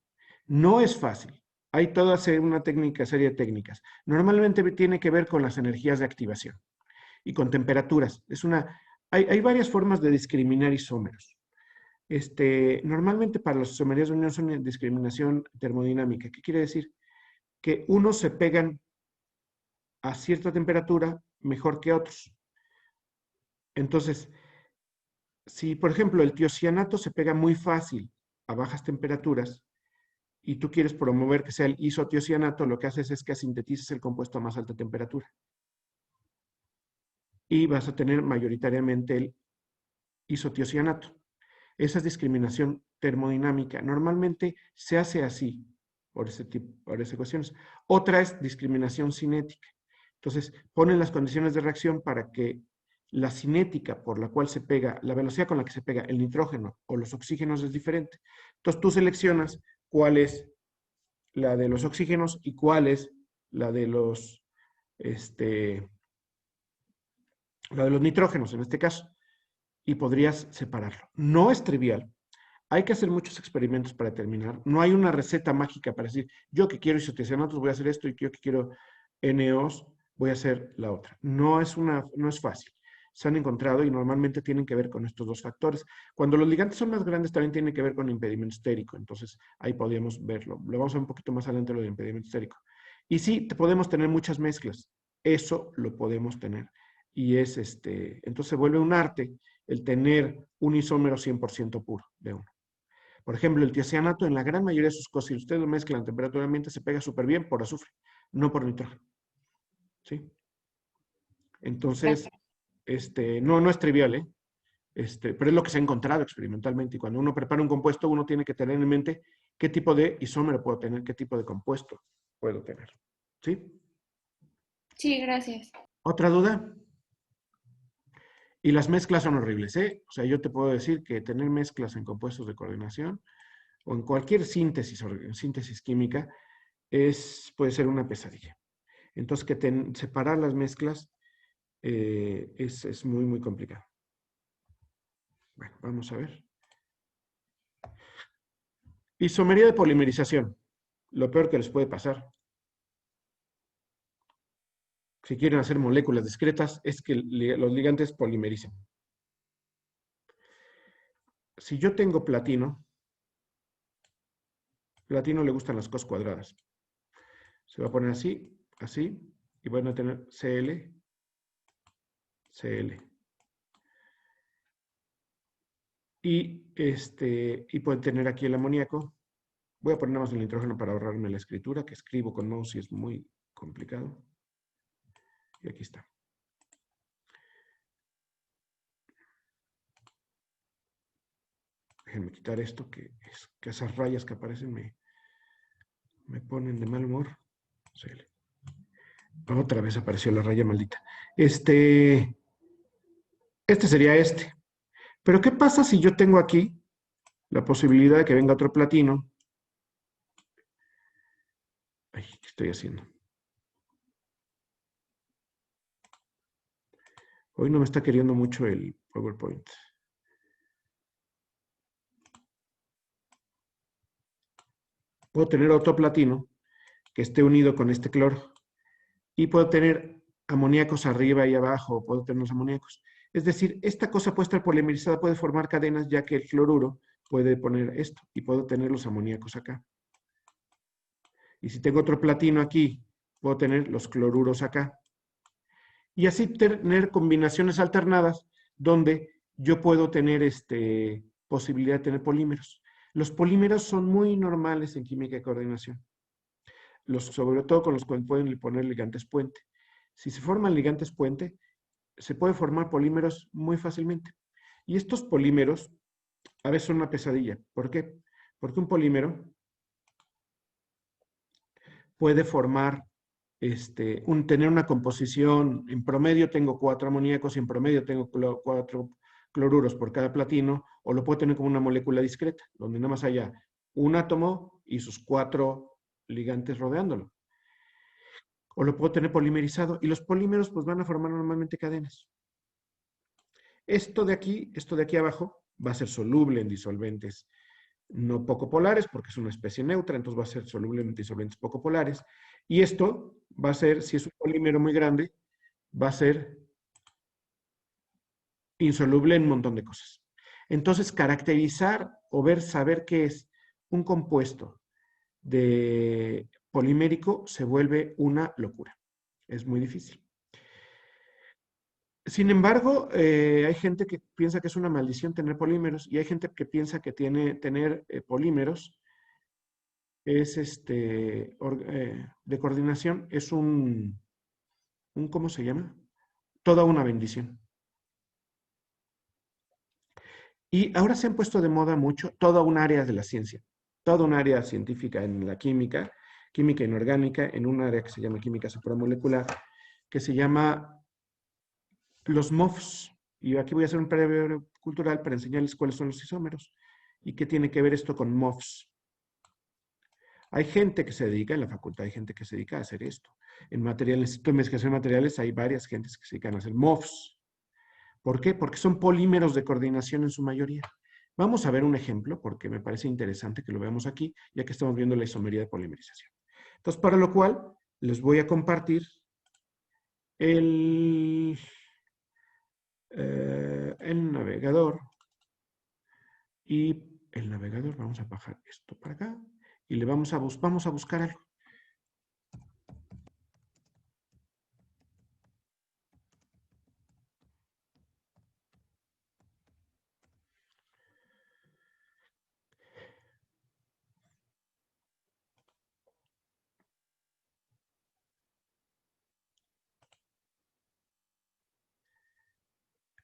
No es fácil. Hay toda una serie de técnicas. Normalmente tiene que ver con las energías de activación y con temperaturas. Hay varias formas de discriminar isómeros. Normalmente para las isomerías de unión son discriminación termodinámica. ¿Qué quiere decir? Que unos se pegan a cierta temperatura mejor que otros. Entonces, si por ejemplo el tiocianato se pega muy fácil a bajas temperaturas y tú quieres promover que sea el isotiocianato, lo que haces es que sintetices el compuesto a más alta temperatura. Y vas a tener mayoritariamente el isotiocianato. Esa es discriminación termodinámica. Normalmente se hace así, por esas cuestiones. Otra es discriminación cinética. Entonces, ponen las condiciones de reacción para que la cinética por la cual se pega, la velocidad con la que se pega el nitrógeno o los oxígenos es diferente. Entonces, tú seleccionas cuál es la de los oxígenos y cuál es la de los, la de los nitrógenos en este caso, y podrías separarlo. No es trivial. Hay que hacer muchos experimentos para determinar. No hay una receta mágica para decir, yo que quiero isotiocianatos voy a hacer esto y yo que quiero NOs voy a hacer la otra. No es fácil. Se han encontrado y normalmente tienen que ver con estos dos factores. Cuando los ligantes son más grandes también tienen que ver con impedimento estérico. Entonces ahí podríamos verlo. Lo vamos a ver un poquito más adelante lo de impedimento estérico. Y sí, podemos tener muchas mezclas. Eso lo podemos tener. Y entonces se vuelve un arte el tener un isómero 100% puro de uno. Por ejemplo, el tiocianato en la gran mayoría de sus cosas, si usted lo mezcla en temperatura ambiente, se pega súper bien por azufre, no por nitrógeno. ¿Sí? Entonces, no es trivial, ¿eh? Pero es lo que se ha encontrado experimentalmente. Y cuando uno prepara un compuesto, uno tiene que tener en mente qué tipo de isómero puedo tener, qué tipo de compuesto puedo tener. ¿Sí? Sí, gracias. ¿Otra duda? Y las mezclas son horribles, ¿eh? O sea, yo te puedo decir que tener mezclas en compuestos de coordinación o en cualquier síntesis química puede ser una pesadilla. Entonces, separar las mezclas es muy, muy complicado. Bueno, vamos a ver. Isomería de polimerización. Lo peor que les puede pasar, si quieren hacer moléculas discretas, es que los ligantes polimericen. Si yo tengo platino le gustan las cosas cuadradas. Se va a poner así, así, y van a tener Cl, Cl. Y pueden tener aquí el amoníaco. Voy a poner nada más el nitrógeno para ahorrarme la escritura, que escribo con mouse y es muy complicado. Y aquí está. Déjenme quitar esto, que esas rayas que aparecen me ponen de mal humor. Cl. Otra vez apareció la raya maldita. Este sería este. Pero ¿qué pasa si yo tengo aquí la posibilidad de que venga otro platino? Ay, ¿qué estoy haciendo? Hoy no me está queriendo mucho el PowerPoint. Puedo tener otro platino que esté unido con este cloro. Y puedo tener amoníacos arriba y abajo, puedo tener los amoníacos. Es decir, esta cosa puede estar polimerizada, puede formar cadenas, ya que el fluoruro puede poner esto, y puedo tener los amoníacos acá. Y si tengo otro platino aquí, puedo tener los cloruros acá. Y así tener combinaciones alternadas, donde yo puedo tener posibilidad de tener polímeros. Los polímeros son muy normales en química de coordinación. Sobre todo con los que pueden poner ligantes puente. Si se forman ligantes puente, se puede formar polímeros muy fácilmente. Y estos polímeros a veces son una pesadilla. ¿Por qué? Porque un polímero puede formar, tener una composición, en promedio tengo 4 amoníacos y en promedio tengo 4 cloruros por cada platino, o lo puedo tener como una molécula discreta, donde nada más haya un átomo y sus 4 ligantes rodeándolo. O lo puedo tener polimerizado, y los polímeros pues van a formar normalmente cadenas. Esto de aquí abajo va a ser soluble en disolventes no poco polares, porque es una especie neutra, entonces va a ser soluble en disolventes poco polares. Y esto va a ser, si es un polímero muy grande, va a ser insoluble en un montón de cosas. Entonces, caracterizar o saber qué es un compuesto de polimérico se vuelve una locura. Es muy difícil. Sin embargo, hay gente que piensa que es una maldición tener polímeros, y hay gente que piensa que tener polímeros es de coordinación, es ¿cómo se llama? Toda una bendición. Y ahora se han puesto de moda mucho toda un área de la ciencia, toda un área científica en la química, química inorgánica, en un área que se llama química supramolecular, que se llama los MOFs. Y aquí voy a hacer un previo cultural para enseñarles cuáles son los isómeros y qué tiene que ver esto con MOFs. Hay gente que se dedica, en la facultad hay gente que se dedica a hacer esto. En materiales, el Instituto de Investigación de Materiales hay varias gentes que se dedican a hacer MOFs. ¿Por qué? Porque son polímeros de coordinación en su mayoría. Vamos a ver un ejemplo, porque me parece interesante que lo veamos aquí, ya que estamos viendo la isomería de polimerización. Entonces, para lo cual, les voy a compartir el navegador. Y el navegador, vamos a bajar esto para acá, y vamos a buscar algo.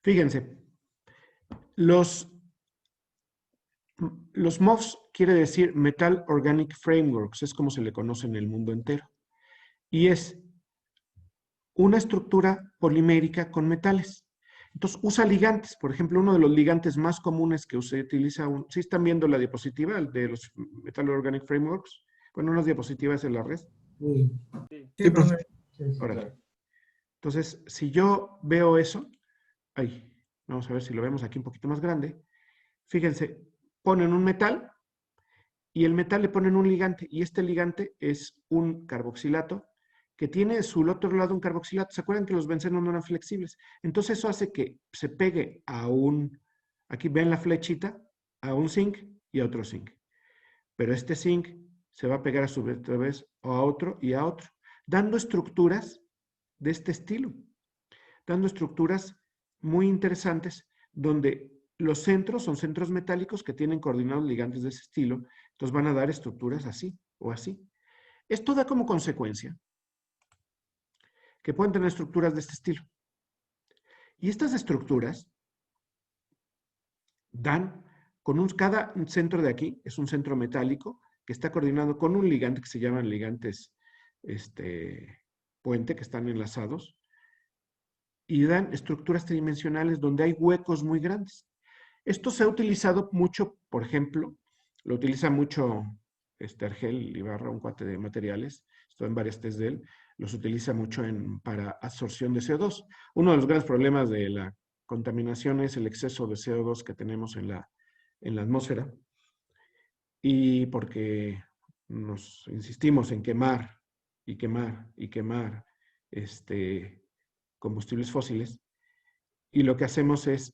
Fíjense, los MOFs quiere decir Metal Organic Frameworks, es como se le conoce en el mundo entero. Y es una estructura polimérica con metales. Entonces usa ligantes. Por ejemplo, uno de los ligantes más comunes que se utiliza, ¿sí están viendo la diapositiva de los Metal Organic Frameworks? Bueno, unas diapositivas en la red. Sí, profe. Órale. Entonces, si yo veo eso, vamos a ver si lo vemos aquí un poquito más grande. Fíjense, ponen un metal y el metal le ponen un ligante, y este ligante es un carboxilato que tiene a su otro lado un carboxilato. ¿Se acuerdan que los bencenos no eran flexibles? Entonces eso hace que se pegue aquí ven la flechita, a un zinc y a otro zinc. Pero este zinc se va a pegar a su vez a otro y a otro, dando estructuras de este estilo, dando estructuras muy interesantes, donde los centros son centros metálicos que tienen coordinados ligantes de ese estilo, entonces van a dar estructuras así o así. Esto da como consecuencia que pueden tener estructuras de este estilo. Y estas estructuras dan cada centro de aquí, es un centro metálico que está coordinado con un ligante que se llaman ligantes puente que están enlazados y dan estructuras tridimensionales donde hay huecos muy grandes. Esto se ha utilizado mucho, por ejemplo, lo utiliza mucho Argel Ibarra, un cuate de materiales, estoy en varias test de él, los utiliza mucho para absorción de CO2. Uno de los grandes problemas de la contaminación es el exceso de CO2 que tenemos en la atmósfera, y porque nos insistimos en quemar y quemar y quemar combustibles fósiles, y lo que hacemos es,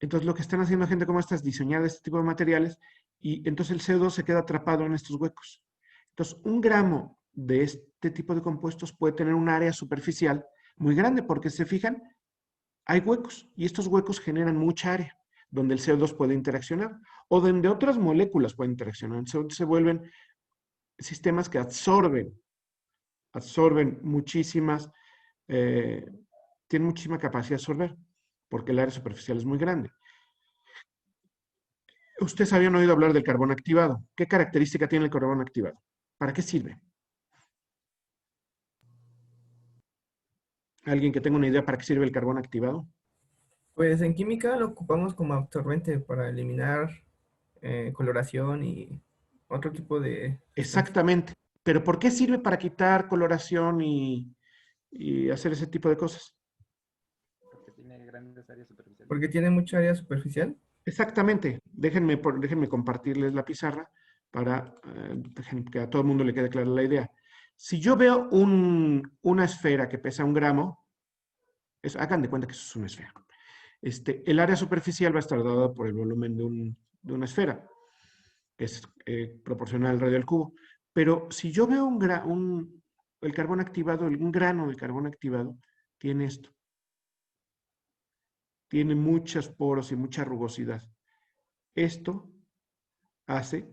entonces lo que están haciendo gente como esta es diseñar este tipo de materiales, y entonces el CO2 se queda atrapado en estos huecos. Entonces, un gramo de este tipo de compuestos puede tener un área superficial muy grande, porque se fijan, hay huecos, y estos huecos generan mucha área donde el CO2 puede interaccionar, o donde otras moléculas pueden interaccionar. Se vuelven sistemas que absorben muchísimas, tienen muchísima capacidad de absorber, porque el área superficial es muy grande. Ustedes habían oído hablar del carbón activado. ¿Qué característica tiene el carbón activado? ¿Para qué sirve? ¿Alguien que tenga una idea para qué sirve el carbón activado? Pues en química lo ocupamos como absorbente para eliminar coloración y otro tipo de sustancias. Exactamente. ¿Pero por qué sirve para quitar coloración y hacer ese tipo de cosas? Porque tiene grandes áreas superficiales. Porque tiene mucha área superficial. Exactamente. Déjenme compartirles la pizarra para que a todo el mundo le quede clara la idea. Si yo veo una esfera que pesa 1 gramo, hagan de cuenta que eso es una esfera. El área superficial va a estar dada por el volumen de una esfera, que es proporcional al radio del cubo. Pero si yo veo el carbón activado, un grano de carbón activado, tiene esto. Tiene muchos poros y mucha rugosidad. Esto hace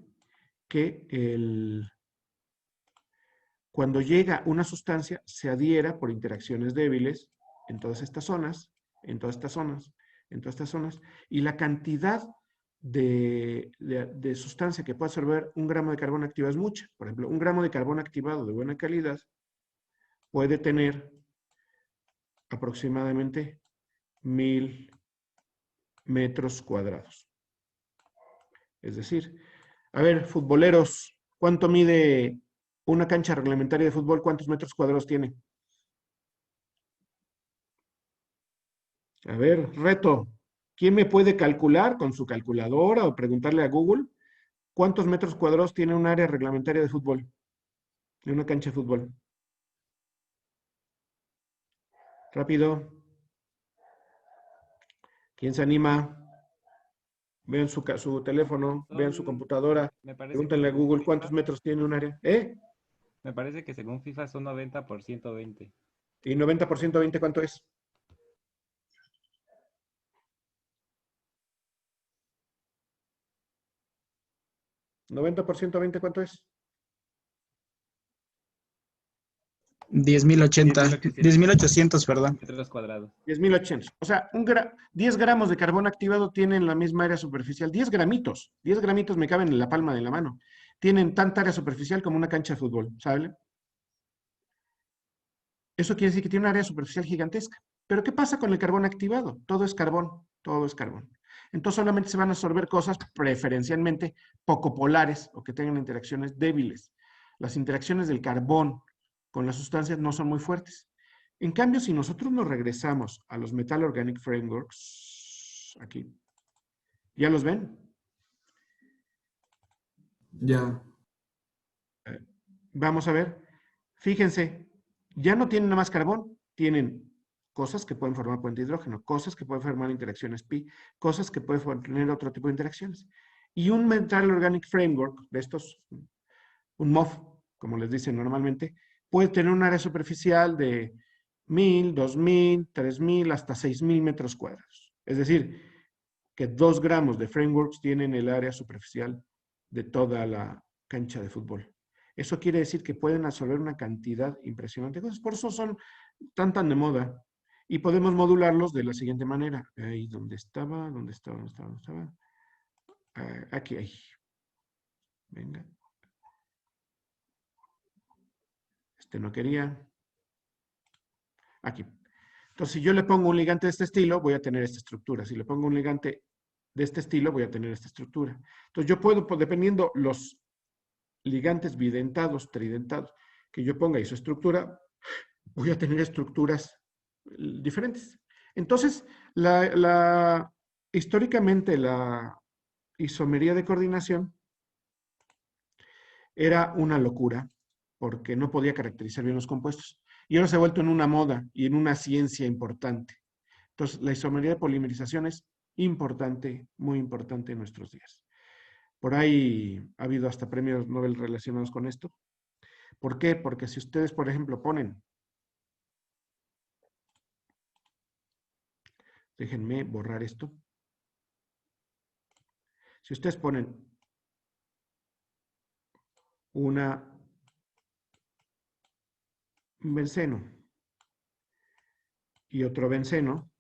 que cuando llega una sustancia se adhiera por interacciones débiles en todas estas zonas, en todas estas zonas, en todas estas zonas, y la cantidad de sustancia que puede absorber 1 gramo de carbón activado es mucha. Por ejemplo, 1 gramo de carbón activado de buena calidad puede tener aproximadamente 1000 metros cuadrados. Es decir, a ver, futboleros, ¿cuánto mide una cancha reglamentaria de fútbol? ¿Cuántos metros cuadrados tiene? A ver, reto. ¿Quién me puede calcular con su calculadora o preguntarle a Google cuántos metros cuadrados tiene un área reglamentaria de fútbol, de una cancha de fútbol? Rápido. ¿Quién se anima? Vean su teléfono, vean su computadora, Me parece que pregúntenle a según Google FIFA, cuántos metros tiene un área. ¿Eh? me parece que según FIFA son 90 por 120. ¿Y 90% 20 cuánto es? ¿90% 20 cuánto es? 10.080, 10.800, perdón. metros cuadrados. 10.800. O sea, 10 gramos de carbón activado tienen la misma área superficial. 10 gramitos. 10 gramitos me caben en la palma de la mano. Tienen tanta área superficial como una cancha de fútbol, ¿saben? Eso quiere decir que tiene una área superficial gigantesca. Pero ¿qué pasa con el carbón activado? Todo es carbón, todo es carbón. Entonces solamente se van a absorber cosas preferencialmente poco polares o que tengan interacciones débiles. Las interacciones del carbón con las sustancias no son muy fuertes. En cambio, si nosotros nos regresamos a los Metal Organic Frameworks, aquí, ¿ya los ven? Ya. Vamos a ver. Fíjense, ya no tienen nada más carbón, tienen cosas que pueden formar puente de hidrógeno, cosas que pueden formar interacciones pi, cosas que pueden tener otro tipo de interacciones. Y un Metal Organic Framework de estos, un MOF, como les dicen normalmente, puede tener un área superficial de 1000, 2000, 3000, hasta 6000 metros cuadrados. Es decir, que 2 gramos de frameworks tienen el área superficial de toda la cancha de fútbol. Eso quiere decir que pueden absorber una cantidad impresionante de cosas. Por eso son tan de moda. Y podemos modularlos de la siguiente manera. Ahí, ¿dónde estaba? Aquí, ahí. Venga. Este no quería. Aquí. Entonces, si yo le pongo un ligante de este estilo, voy a tener esta estructura. Si le pongo un ligante de este estilo, voy a tener esta estructura. Entonces, yo puedo, pues, dependiendo los ligantes bidentados, tridentados, que yo ponga y su estructura, voy a tener estructuras diferentes. Entonces, históricamente, la isomería de coordinación era una locura, porque no podía caracterizar bien los compuestos. Y ahora se ha vuelto en una moda y en una ciencia importante. Entonces, la isomería de polimerización es importante, muy importante en nuestros días. Por ahí ha habido hasta premios Nobel relacionados con esto. ¿Por qué? Porque si ustedes, por ejemplo, ponen, déjenme borrar esto. Si ustedes ponen un benceno y otro benceno,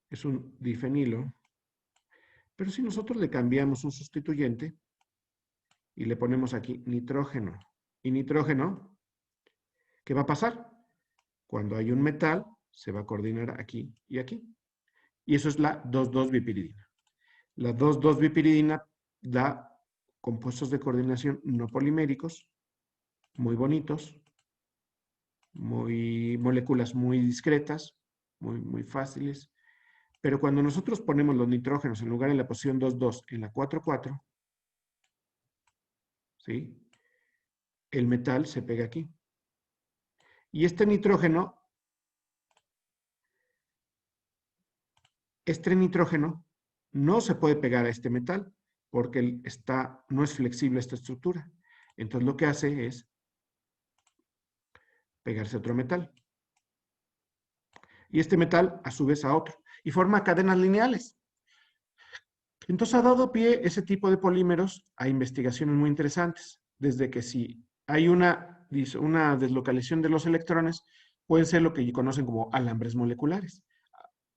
es un difenilo, pero si nosotros le cambiamos un sustituyente y le ponemos aquí nitrógeno y nitrógeno, ¿qué va a pasar? Cuando hay un metal, se va a coordinar aquí y aquí. Y eso es la 2,2-bipiridina. La 2,2-bipiridina da compuestos de coordinación no poliméricos, muy bonitos, moléculas muy discretas, muy fáciles. Pero cuando nosotros ponemos los nitrógenos en lugar de la posición 2,2 en la 4,4, ¿sí? El metal se pega aquí. Y este nitrógeno no se puede pegar a este metal porque no es flexible esta estructura. Entonces lo que hace es pegarse a otro metal. Y este metal a su vez a otro. Y forma cadenas lineales. Entonces ha dado pie ese tipo de polímeros a investigaciones muy interesantes. Desde que si hay una deslocalización de los electrones, pueden ser lo que conocen como alambres moleculares.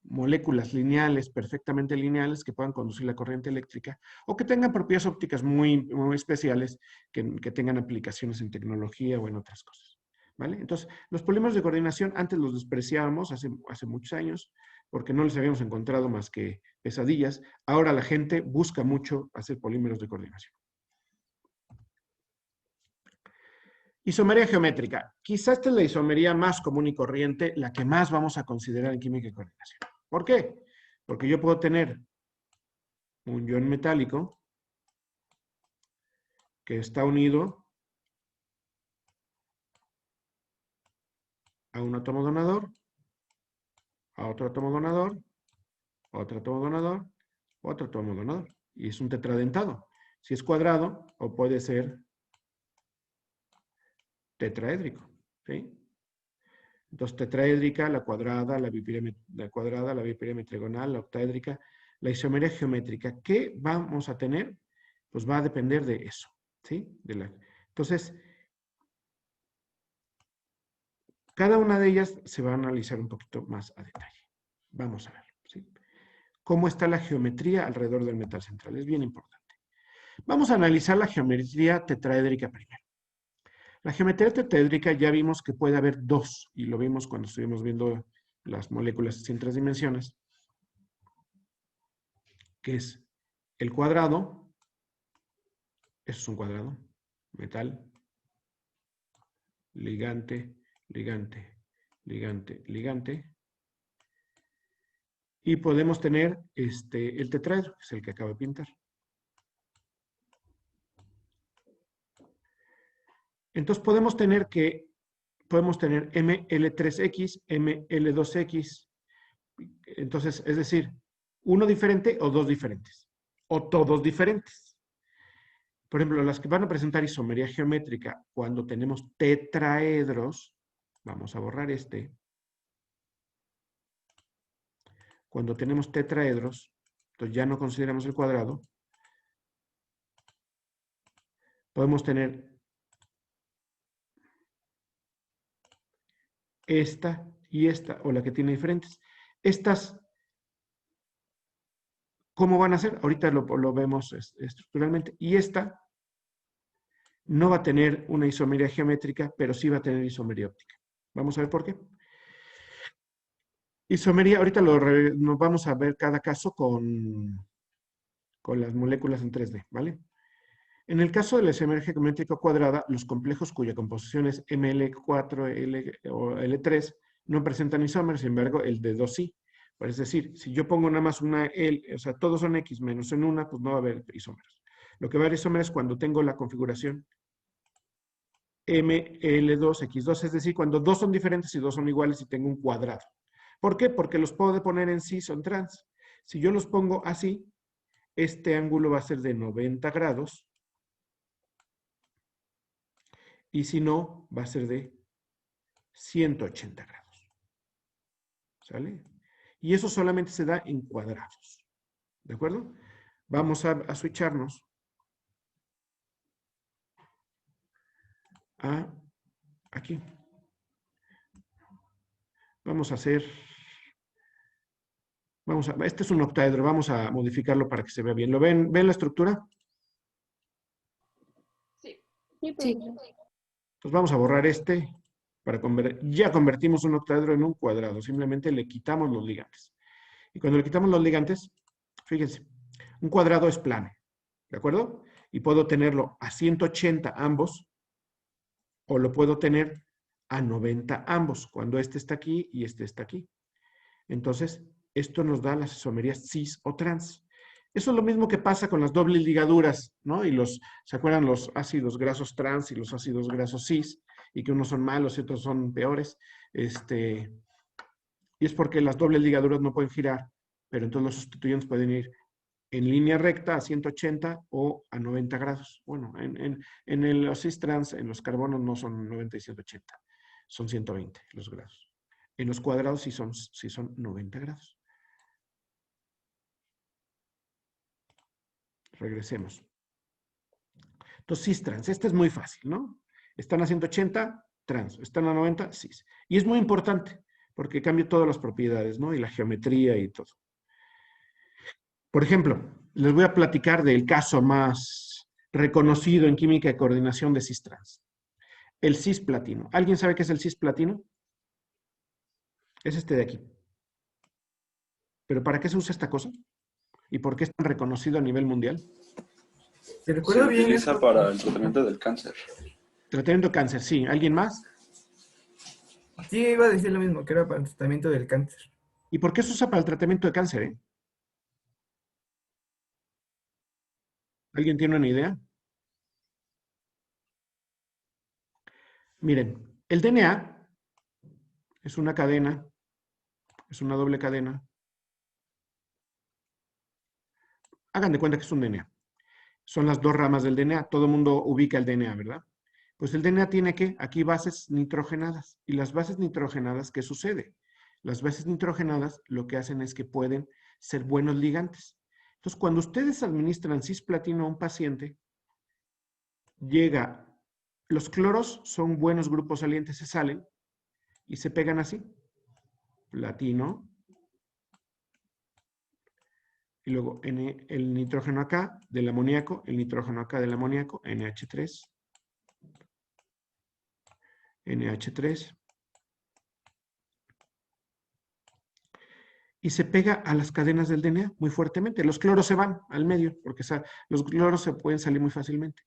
Moléculas lineales, perfectamente lineales, que puedan conducir la corriente eléctrica o que tengan propiedades ópticas muy especiales, que tengan aplicaciones en tecnología o en otras cosas. ¿Vale? Entonces, los polímeros de coordinación antes los despreciábamos hace muchos años porque no les habíamos encontrado más que pesadillas. Ahora la gente busca mucho hacer polímeros de coordinación. Isomería geométrica. Quizás esta es la isomería más común y corriente, la que más vamos a considerar en química de coordinación. ¿Por qué? Porque yo puedo tener un ion metálico que está unido a un átomo donador, a otro átomo donador, a otro átomo donador, otro átomo donador. Y es un tetradentado. Si es cuadrado, o puede ser tetraédrico. ¿Sí? Entonces, tetraédrica, la cuadrada, la bipirámide trigonal, la octaédrica, la isomería geométrica. ¿Qué vamos a tener? Pues va a depender de eso. ¿Sí? Entonces, cada una de ellas se va a analizar un poquito más a detalle. Vamos a ver. ¿Sí? ¿Cómo está la geometría alrededor del metal central? Es bien importante. Vamos a analizar la geometría tetraédrica primero. La geometría tetraédrica ya vimos que puede haber dos, y lo vimos cuando estuvimos viendo las moléculas en 3 dimensiones, que es el cuadrado, eso es un cuadrado, metal, ligante, ligante, ligante, ligante, y podemos tener el tetraedro, que es el que acabo de pintar. Entonces podemos tener ML3X, ML2X, entonces, es decir, uno diferente o dos diferentes, o todos diferentes. Por ejemplo, las que van a presentar isomería geométrica cuando tenemos tetraedros, vamos a borrar cuando tenemos tetraedros, entonces ya no consideramos el cuadrado, podemos tener esta y esta, o la que tiene diferentes. Estas, ¿cómo van a ser? Ahorita lo vemos estructuralmente. Y esta no va a tener una isomería geométrica, pero sí va a tener isomería óptica. Vamos a ver por qué. Isomería, ahorita nos vamos a ver cada caso con las moléculas en 3D, ¿vale? En el caso de la isomería geométrica cuadrada, los complejos cuya composición es ML4 o L3 no presentan isómeros, sin embargo, el de 2 sí. Es decir, si yo pongo nada más una L, o sea, todos son X menos en una, pues no va a haber isómeros. Lo que va a haber isómeros es cuando tengo la configuración ML2, X2, es decir, cuando dos son diferentes y dos son iguales y tengo un cuadrado. ¿Por qué? Porque los puedo poner en cis o en trans. Si yo los pongo así, este ángulo va a ser de 90 grados. Y si no, va a ser de 180 grados. ¿Sale? Y eso solamente se da en cuadrados. ¿De acuerdo? Vamos a switcharnos a aquí. Vamos a hacer... este es un octaedro, vamos a modificarlo para que se vea bien. ¿Lo ven? ¿Ven la estructura? Sí. Pues vamos a borrar este para ya convertimos un octaedro en un cuadrado. Simplemente le quitamos los ligantes. Y cuando le quitamos los ligantes, fíjense, un cuadrado es plano, ¿de acuerdo? Y puedo tenerlo a 180 ambos, o lo puedo tener a 90 ambos, cuando este está aquí y este está aquí. Entonces, esto nos da las isomerías cis o trans. Eso es lo mismo que pasa con las dobles ligaduras, ¿no? Y ¿se acuerdan los ácidos grasos trans y los ácidos grasos cis? Y que unos son malos y otros son peores. Y es porque las dobles ligaduras no pueden girar, pero entonces los sustituyentes pueden ir en línea recta a 180 o a 90 grados. Bueno, los cis trans, en los carbonos no son 90 y 180, son 120 los grados. En los cuadrados sí son 90 grados. Regresemos. Entonces, cis trans, este es muy fácil, ¿no? Están a 180, trans. Están a 90, cis. Y es muy importante, porque cambia todas las propiedades, ¿no? Y la geometría y todo. Por ejemplo, les voy a platicar del caso más reconocido en química de coordinación de cis trans. El cisplatino. ¿Alguien sabe qué es el cisplatino? Es este de aquí. ¿Pero para qué se usa esta cosa? ¿Y por qué es tan reconocido a nivel mundial? Se Se recuerda bien utiliza eso. para el tratamiento del cáncer. Tratamiento de cáncer, sí. ¿Alguien más? Sí, iba a decir lo mismo, que era para el tratamiento del cáncer. ¿Y por qué se usa para el tratamiento de cáncer? ¿Alguien tiene una idea? Miren, el DNA es una cadena, es una doble cadena. Hagan de cuenta que es un DNA. Son las dos ramas del DNA. Todo el mundo ubica el DNA, ¿verdad? Pues el DNA tiene aquí bases nitrogenadas. ¿Y las bases nitrogenadas qué sucede? Las bases nitrogenadas lo que hacen es que pueden ser buenos ligantes. Entonces, cuando ustedes administran cisplatino a un paciente, los cloros son buenos grupos salientes, se salen y se pegan así. Platino. Y luego el nitrógeno acá del amoníaco, el nitrógeno acá del amoníaco, NH3. NH3. Y se pega a las cadenas del DNA muy fuertemente. Los cloros se van al medio, porque los cloros se pueden salir muy fácilmente.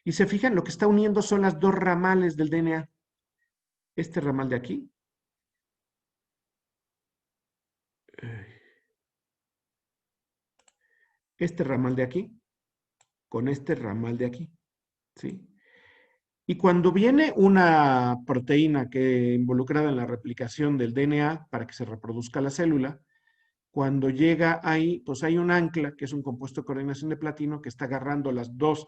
Y se fijan, lo que está uniendo son las dos ramales del DNA. Este ramal de aquí. Este ramal de aquí. Con este ramal de aquí. ¿Sí? Y cuando viene una proteína que involucrada en la replicación del DNA para que se reproduzca la célula, cuando llega ahí, pues hay un ancla, que es un compuesto de coordinación de platino, que está agarrando los dos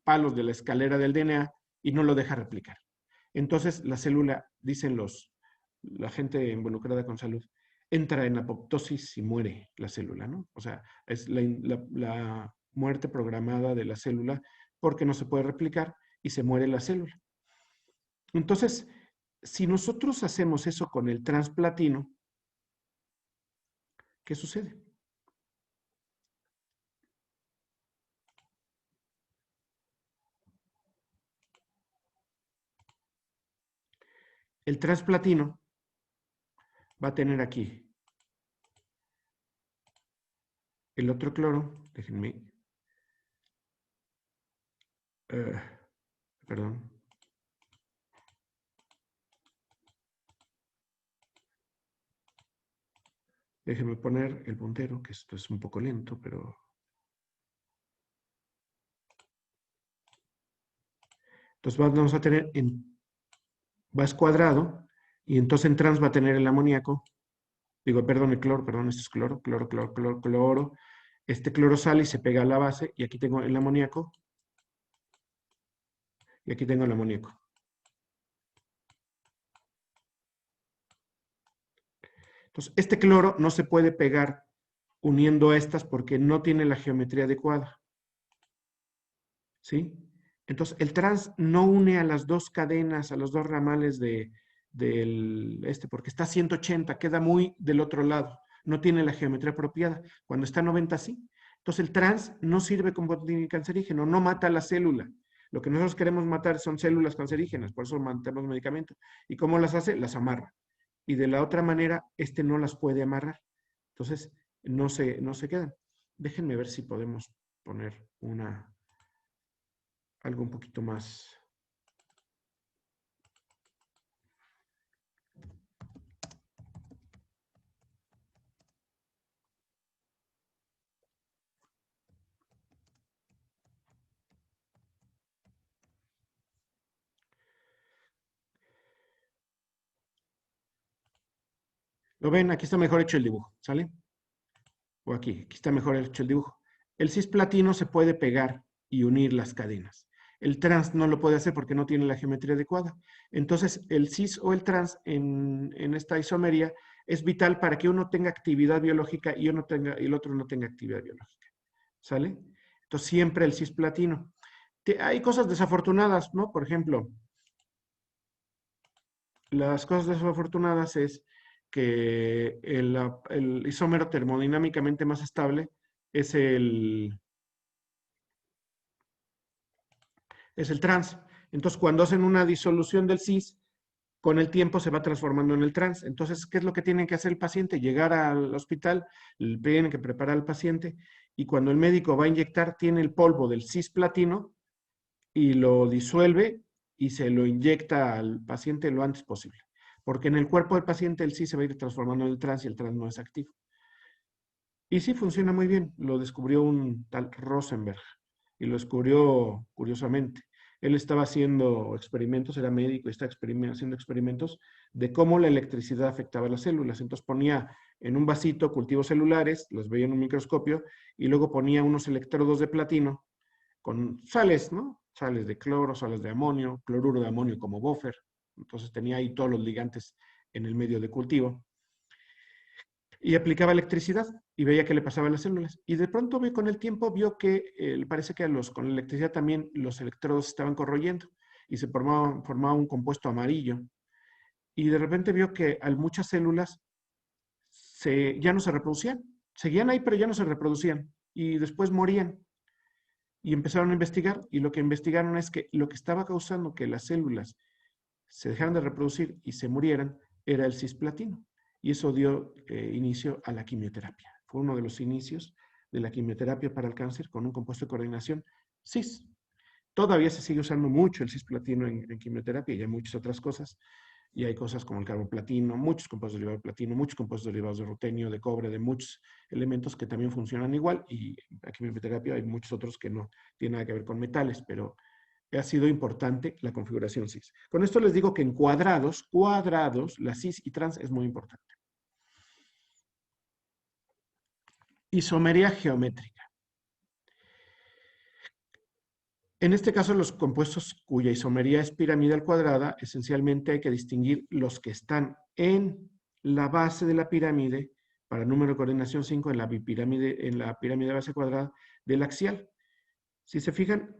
palos de la escalera del DNA y no lo deja replicar. Entonces la célula, dicen la gente involucrada con salud, entra en apoptosis y muere la célula, ¿no? O sea, es la muerte programada de la célula porque no se puede replicar y se muere la célula. Entonces, si nosotros hacemos eso con el transplatino, ¿qué sucede? el transplatino va a tener aquí el otro cloro, déjenme, perdón. Déjenme poner el puntero, que esto es un poco lento, pero... Entonces vamos a tener, va escuadrado, y entonces en trans va a tener el amoníaco, digo, perdón, el cloro, perdón, esto es cloro, cloro, cloro, cloro, cloro. Este cloro sale y se pega a la base, y aquí tengo el amoníaco, y aquí tengo el amoníaco. Entonces, este cloro no se puede pegar uniendo estas porque no tiene la geometría adecuada. ¿Sí? Entonces, el trans no une a las dos cadenas, a los dos ramales porque está a 180, queda muy del otro lado. No tiene la geometría apropiada. Cuando está a 90, sí. Entonces, el trans no sirve como cancerígeno, no mata a la célula. Lo que nosotros queremos matar son células cancerígenas, por eso mantenemos medicamentos. ¿Y cómo las hace? Las amarra. Y de la otra manera, este no las puede amarrar. Entonces, no se quedan. Déjenme ver si podemos poner algo un poquito más. ¿Lo ven? Aquí está mejor hecho el dibujo, ¿sale? O aquí está mejor hecho el dibujo. El cisplatino se puede pegar y unir las cadenas. El trans no lo puede hacer porque no tiene la geometría adecuada. Entonces, el cis o el trans en esta isomería es vital para que uno tenga actividad biológica y el otro no tenga actividad biológica. ¿Sale? Entonces, siempre el cisplatino. Hay cosas desafortunadas, ¿no? Por ejemplo, las cosas desafortunadas es que el isómero termodinámicamente más estable es el trans. Entonces, cuando hacen una disolución del cis, con el tiempo se va transformando en el trans. Entonces, ¿qué es lo que tiene que hacer el paciente? Llegar al hospital, tienen que preparar al paciente, y cuando el médico va a inyectar, tiene el polvo del cisplatino y lo disuelve y se lo inyecta al paciente lo antes posible. Porque en el cuerpo del paciente el cis se va a ir transformando en el trans y el trans no es activo. Y sí funciona muy bien. Lo descubrió un tal Rosenberg y lo descubrió curiosamente. Él estaba haciendo experimentos, era médico y estaba haciendo experimentos de cómo la electricidad afectaba a las células. Entonces ponía en un vasito cultivos celulares, los veía en un microscopio, y luego ponía unos electrodos de platino con sales, ¿no? Sales de cloro, sales de amonio, cloruro de amonio como buffer. Entonces tenía ahí todos los ligantes en el medio de cultivo. Y aplicaba electricidad y veía qué le pasaba a las células. Y de pronto con el tiempo vio que parece que con la electricidad también los electrodos estaban corroyendo y se formaba un compuesto amarillo. Y de repente vio que muchas células ya no se reproducían. Seguían ahí, pero ya no se reproducían. Y después morían. Y empezaron a investigar, y lo que investigaron es que lo que estaba causando que las células se dejaran de reproducir y se murieran era el cisplatino. Y eso dio inicio a la quimioterapia. Fue uno de los inicios de la quimioterapia para el cáncer con un compuesto de coordinación cis. Todavía se sigue usando mucho el cisplatino en quimioterapia y hay muchas otras cosas. Y hay cosas como el carboplatino, muchos compuestos derivados de platino, muchos compuestos derivados de rutenio, de cobre, de muchos elementos que también funcionan igual. Y en la quimioterapia hay muchos otros que no tienen nada que ver con metales, pero ha sido importante la configuración cis. Con esto les digo que en cuadrados, la cis y trans es muy importante. Isomería geométrica. En este caso, los compuestos cuya isomería es piramidal cuadrada, esencialmente hay que distinguir los que están en la base de la pirámide, para número de coordinación 5, en la pirámide de base cuadrada del axial. Si se fijan,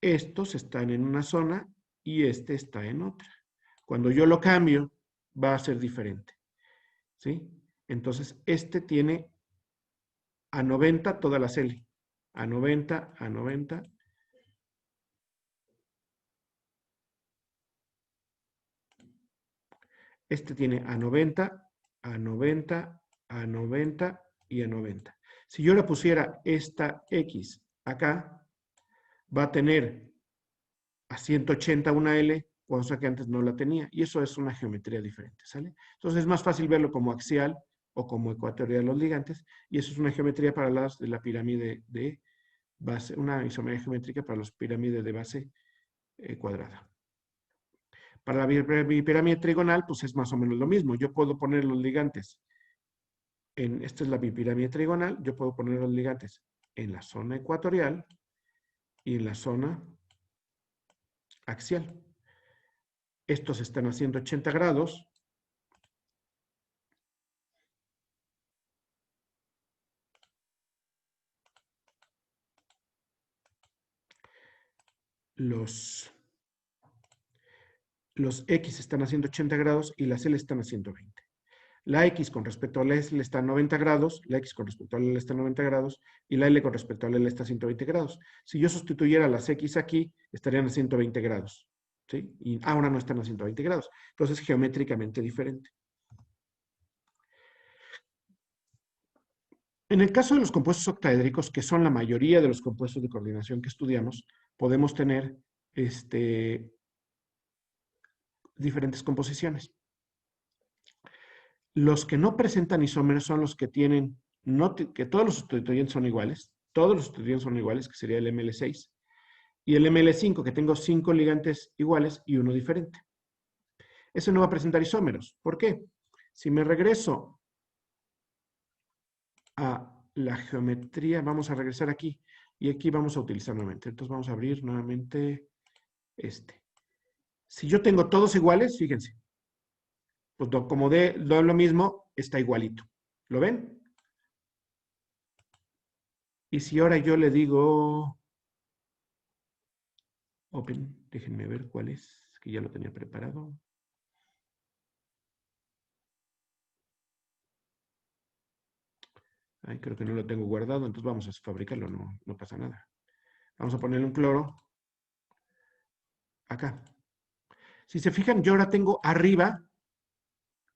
estos están en una zona y este está en otra. Cuando yo lo cambio, va a ser diferente. ¿Sí? Entonces, este tiene a 90 toda la celi. A 90, a 90. Este tiene a 90, a 90, a 90 y a 90. Si yo le pusiera esta X acá, va a tener a 180 una L, cosa que antes no la tenía. Y eso es una geometría diferente, ¿sale? Entonces es más fácil verlo como axial o como ecuatorial de los ligantes. Y eso es una geometría para las de la pirámide de base, una isometría geométrica para las pirámides de base cuadrada. Para la bipirámide trigonal, pues es más o menos lo mismo. Yo puedo poner los ligantes esta es la bipirámide trigonal, yo puedo poner los ligantes en la zona ecuatorial y en la zona axial. Estos están a 180 grados. Los X están a 180 grados y las L están a 120. La X con respecto a la L está a 90 grados, la X con respecto a la L está a 90 grados y la L con respecto a la L está a 120 grados. Si yo sustituyera las X aquí, estarían a 120 grados. ¿Sí? Y ahora no están a 120 grados. Entonces, es geométricamente diferente. En el caso de los compuestos octaédricos, que son la mayoría de los compuestos de coordinación que estudiamos, podemos tener diferentes composiciones. Los que no presentan isómeros son los que tienen, que todos los sustituyentes son iguales, que sería el ML6, y el ML5, que tengo 5 ligantes iguales y uno diferente. Ese no va a presentar isómeros. ¿Por qué? Si me regreso a la geometría, vamos a regresar aquí, y aquí vamos a utilizar nuevamente. Entonces vamos a abrir nuevamente este. Si yo tengo todos iguales, fíjense, pues como doy lo mismo, está igualito. ¿Lo ven? Y si ahora yo le digo open, déjenme ver cuál es, que ya lo tenía preparado. Ay, creo que no lo tengo guardado, entonces vamos a fabricarlo, no pasa nada. Vamos a ponerle un cloro acá. Si se fijan, yo ahora tengo arriba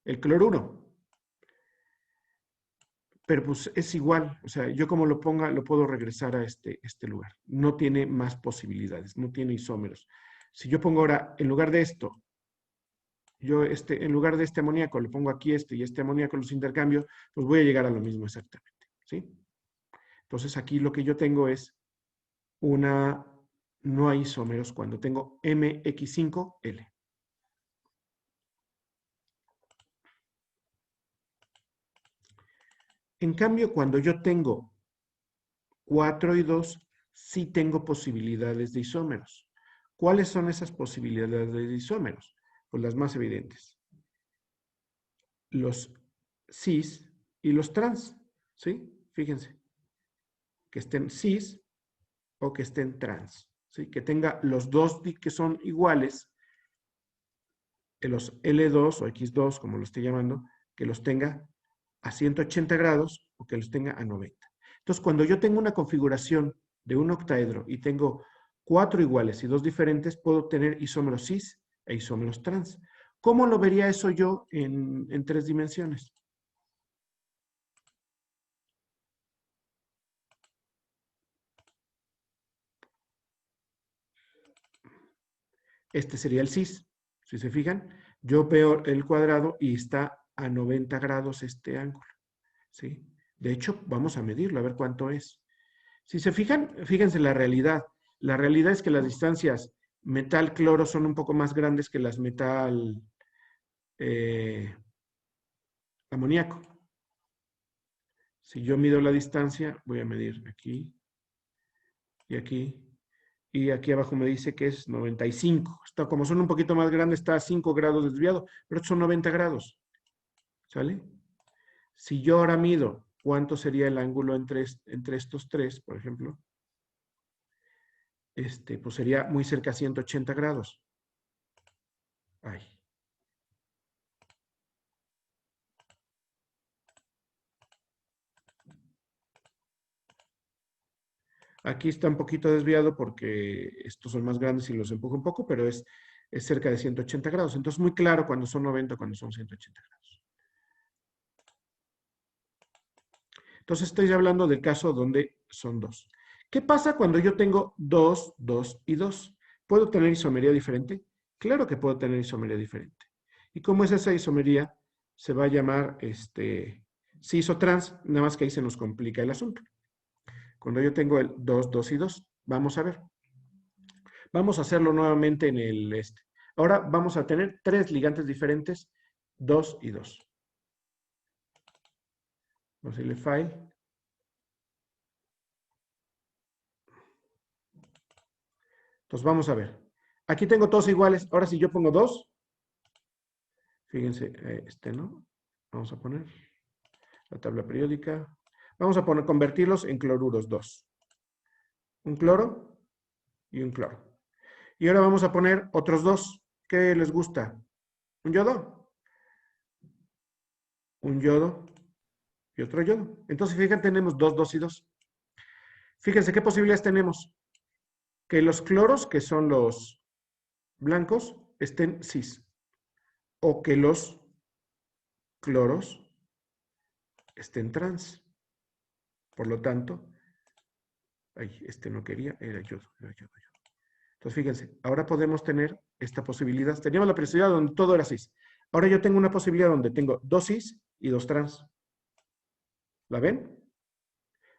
el cloruro. Pero pues es igual, o sea, yo como lo ponga, lo puedo regresar a este lugar. No tiene más posibilidades, no tiene isómeros. Si yo pongo ahora, en lugar de esto, en lugar de este amoníaco, le pongo aquí y este amoníaco los intercambio, pues voy a llegar a lo mismo exactamente, ¿sí? Entonces aquí lo que yo tengo es no hay isómeros cuando tengo MX5L. En cambio, cuando yo tengo 4 y 2, sí tengo posibilidades de isómeros. ¿Cuáles son esas posibilidades de isómeros? Pues las más evidentes. Los cis y los trans, ¿sí? Fíjense. Que estén cis o que estén trans, ¿sí? Que tenga los dos que son iguales, los L2 o X2, como lo estoy llamando, que los tenga a 180 grados o que los tenga a 90. Entonces, cuando yo tengo una configuración de un octaedro y tengo 4 iguales y 2 diferentes, puedo tener isómeros cis e isómeros trans. ¿Cómo lo vería eso yo en 3 dimensiones? Este sería el cis. Si se fijan, yo veo el cuadrado y está a 90 grados este ángulo, ¿sí? De hecho, vamos a medirlo, a ver cuánto es. Si se fijan, fíjense la realidad. La realidad es que las distancias metal-cloro son un poco más grandes que las metal amoníaco. Si yo mido la distancia, voy a medir aquí y aquí. Y aquí abajo me dice que es 95. Como son un poquito más grandes, está a 5 grados desviado, pero estos son 90 grados. ¿Sale? Si yo ahora mido cuánto sería el ángulo entre estos tres, por ejemplo, pues sería muy cerca a 180 grados. Ay. Aquí está un poquito desviado porque estos son más grandes y los empujo un poco, pero es es cerca de 180 grados. Entonces, muy claro cuando son 90, cuando son 180 grados. Entonces, estoy hablando del caso donde son 2. ¿Qué pasa cuando yo tengo 2, 2 y 2? ¿Puedo tener isomería diferente? Claro que puedo tener isomería diferente. ¿Y cómo es esa isomería? Se va a llamar cis-o-trans, nada más que ahí se nos complica el asunto. Cuando yo tengo el 2, 2 y 2, vamos a ver. Vamos a hacerlo nuevamente en el Ahora vamos a tener 3 ligantes diferentes, 2 y 2. Vamos a irle File. Entonces vamos a ver. Aquí tengo todos iguales. Ahora si yo pongo 2, fíjense, ¿no? Vamos a poner la tabla periódica. Vamos a convertirlos en cloruros 2. Un cloro y un cloro. Y ahora vamos a poner otros 2. ¿Qué les gusta? ¿Un yodo? Un yodo y otro yodo. Entonces, fíjense, tenemos 2, 2 y 2. Fíjense qué posibilidades tenemos. Que los cloros, que son los blancos, estén cis. O que los cloros estén trans. Por lo tanto, no quería, era yodo. Entonces, fíjense, ahora podemos tener esta posibilidad. Teníamos la posibilidad donde todo era cis. Ahora yo tengo una posibilidad donde tengo 2 cis y 2 trans. ¿La ven?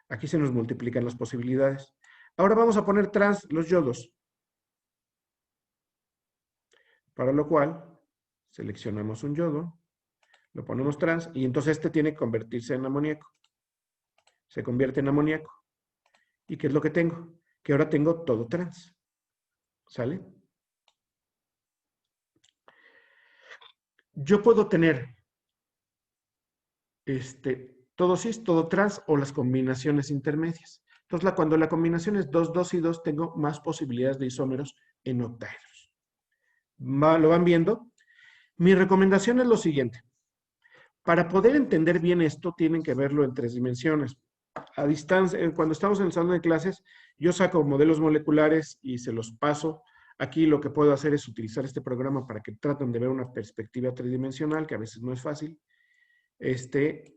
Aquí se nos multiplican las posibilidades. Ahora vamos a poner trans los yodos. Para lo cual, seleccionamos un yodo, lo ponemos trans, y entonces tiene que convertirse en amoníaco. Se convierte en amoníaco. ¿Y qué es lo que tengo? Que ahora tengo todo trans. ¿Sale? Yo puedo tener todo cis, todo trans o las combinaciones intermedias. Entonces, cuando la combinación es 2, 2 y 2, tengo más posibilidades de isómeros en octaedros. ¿Lo van viendo? Mi recomendación es lo siguiente. Para poder entender bien esto, tienen que verlo en 3 dimensiones. A distancia, cuando estamos en el salón de clases, yo saco modelos moleculares y se los paso. Aquí lo que puedo hacer es utilizar este programa para que traten de ver una perspectiva tridimensional, que a veces no es fácil.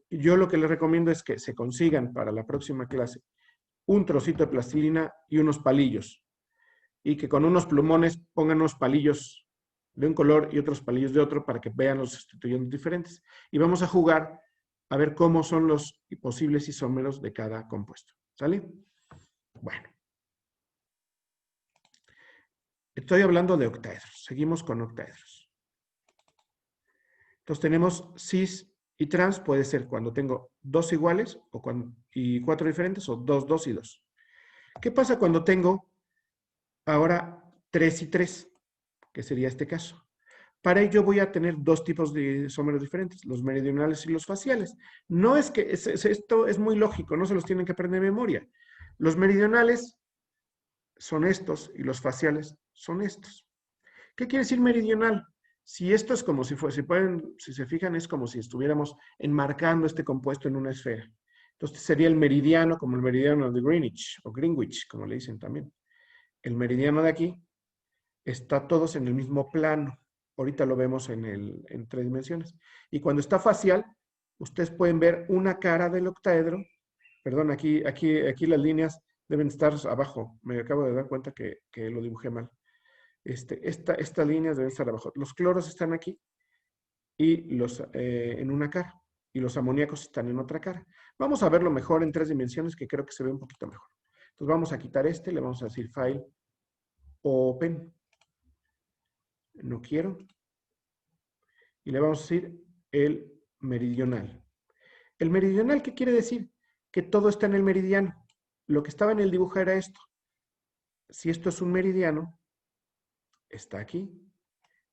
Yo lo que les recomiendo es que se consigan para la próxima clase un trocito de plastilina y unos palillos. Y que con unos plumones pongan unos palillos de un color y otros palillos de otro para que vean los sustituyentes diferentes. Y vamos a jugar a ver cómo son los posibles isómeros de cada compuesto. ¿Sale? Bueno. Estoy hablando de octaedros. Seguimos con octaedros. Entonces tenemos cis y trans. Puede ser cuando tengo 2 iguales y 4 diferentes, o 2, 2 y 2. ¿Qué pasa cuando tengo ahora 3 y 3? Que sería este caso. Para ello voy a tener 2 tipos de isómeros diferentes, los meridionales y los faciales. No es que, esto es muy lógico, no se los tienen que aprender de memoria. Los meridionales son estos y los faciales son estos. ¿Qué quiere decir meridional? Si esto es como si fuese, si se fijan, es como si estuviéramos enmarcando este compuesto en una esfera. Entonces sería el meridiano, como el meridiano de Greenwich, o Greenwich, como le dicen también. El meridiano de aquí está todos en el mismo plano. Ahorita lo vemos en 3 dimensiones. Y cuando está facial, ustedes pueden ver una cara del octaedro. Perdón, aquí las líneas deben estar abajo. Me acabo de dar cuenta que lo dibujé mal. Estas líneas deben estar abajo. Los cloros están aquí y en una cara. Y los amoníacos están en otra cara. Vamos a verlo mejor en 3 dimensiones, que creo que se ve un poquito mejor. Entonces vamos a quitar le vamos a decir File, Open. No quiero. Y le vamos a decir el meridional. ¿El meridional qué quiere decir? Que todo está en el meridiano. Lo que estaba en el dibujo era esto. Si esto es un meridiano, está aquí.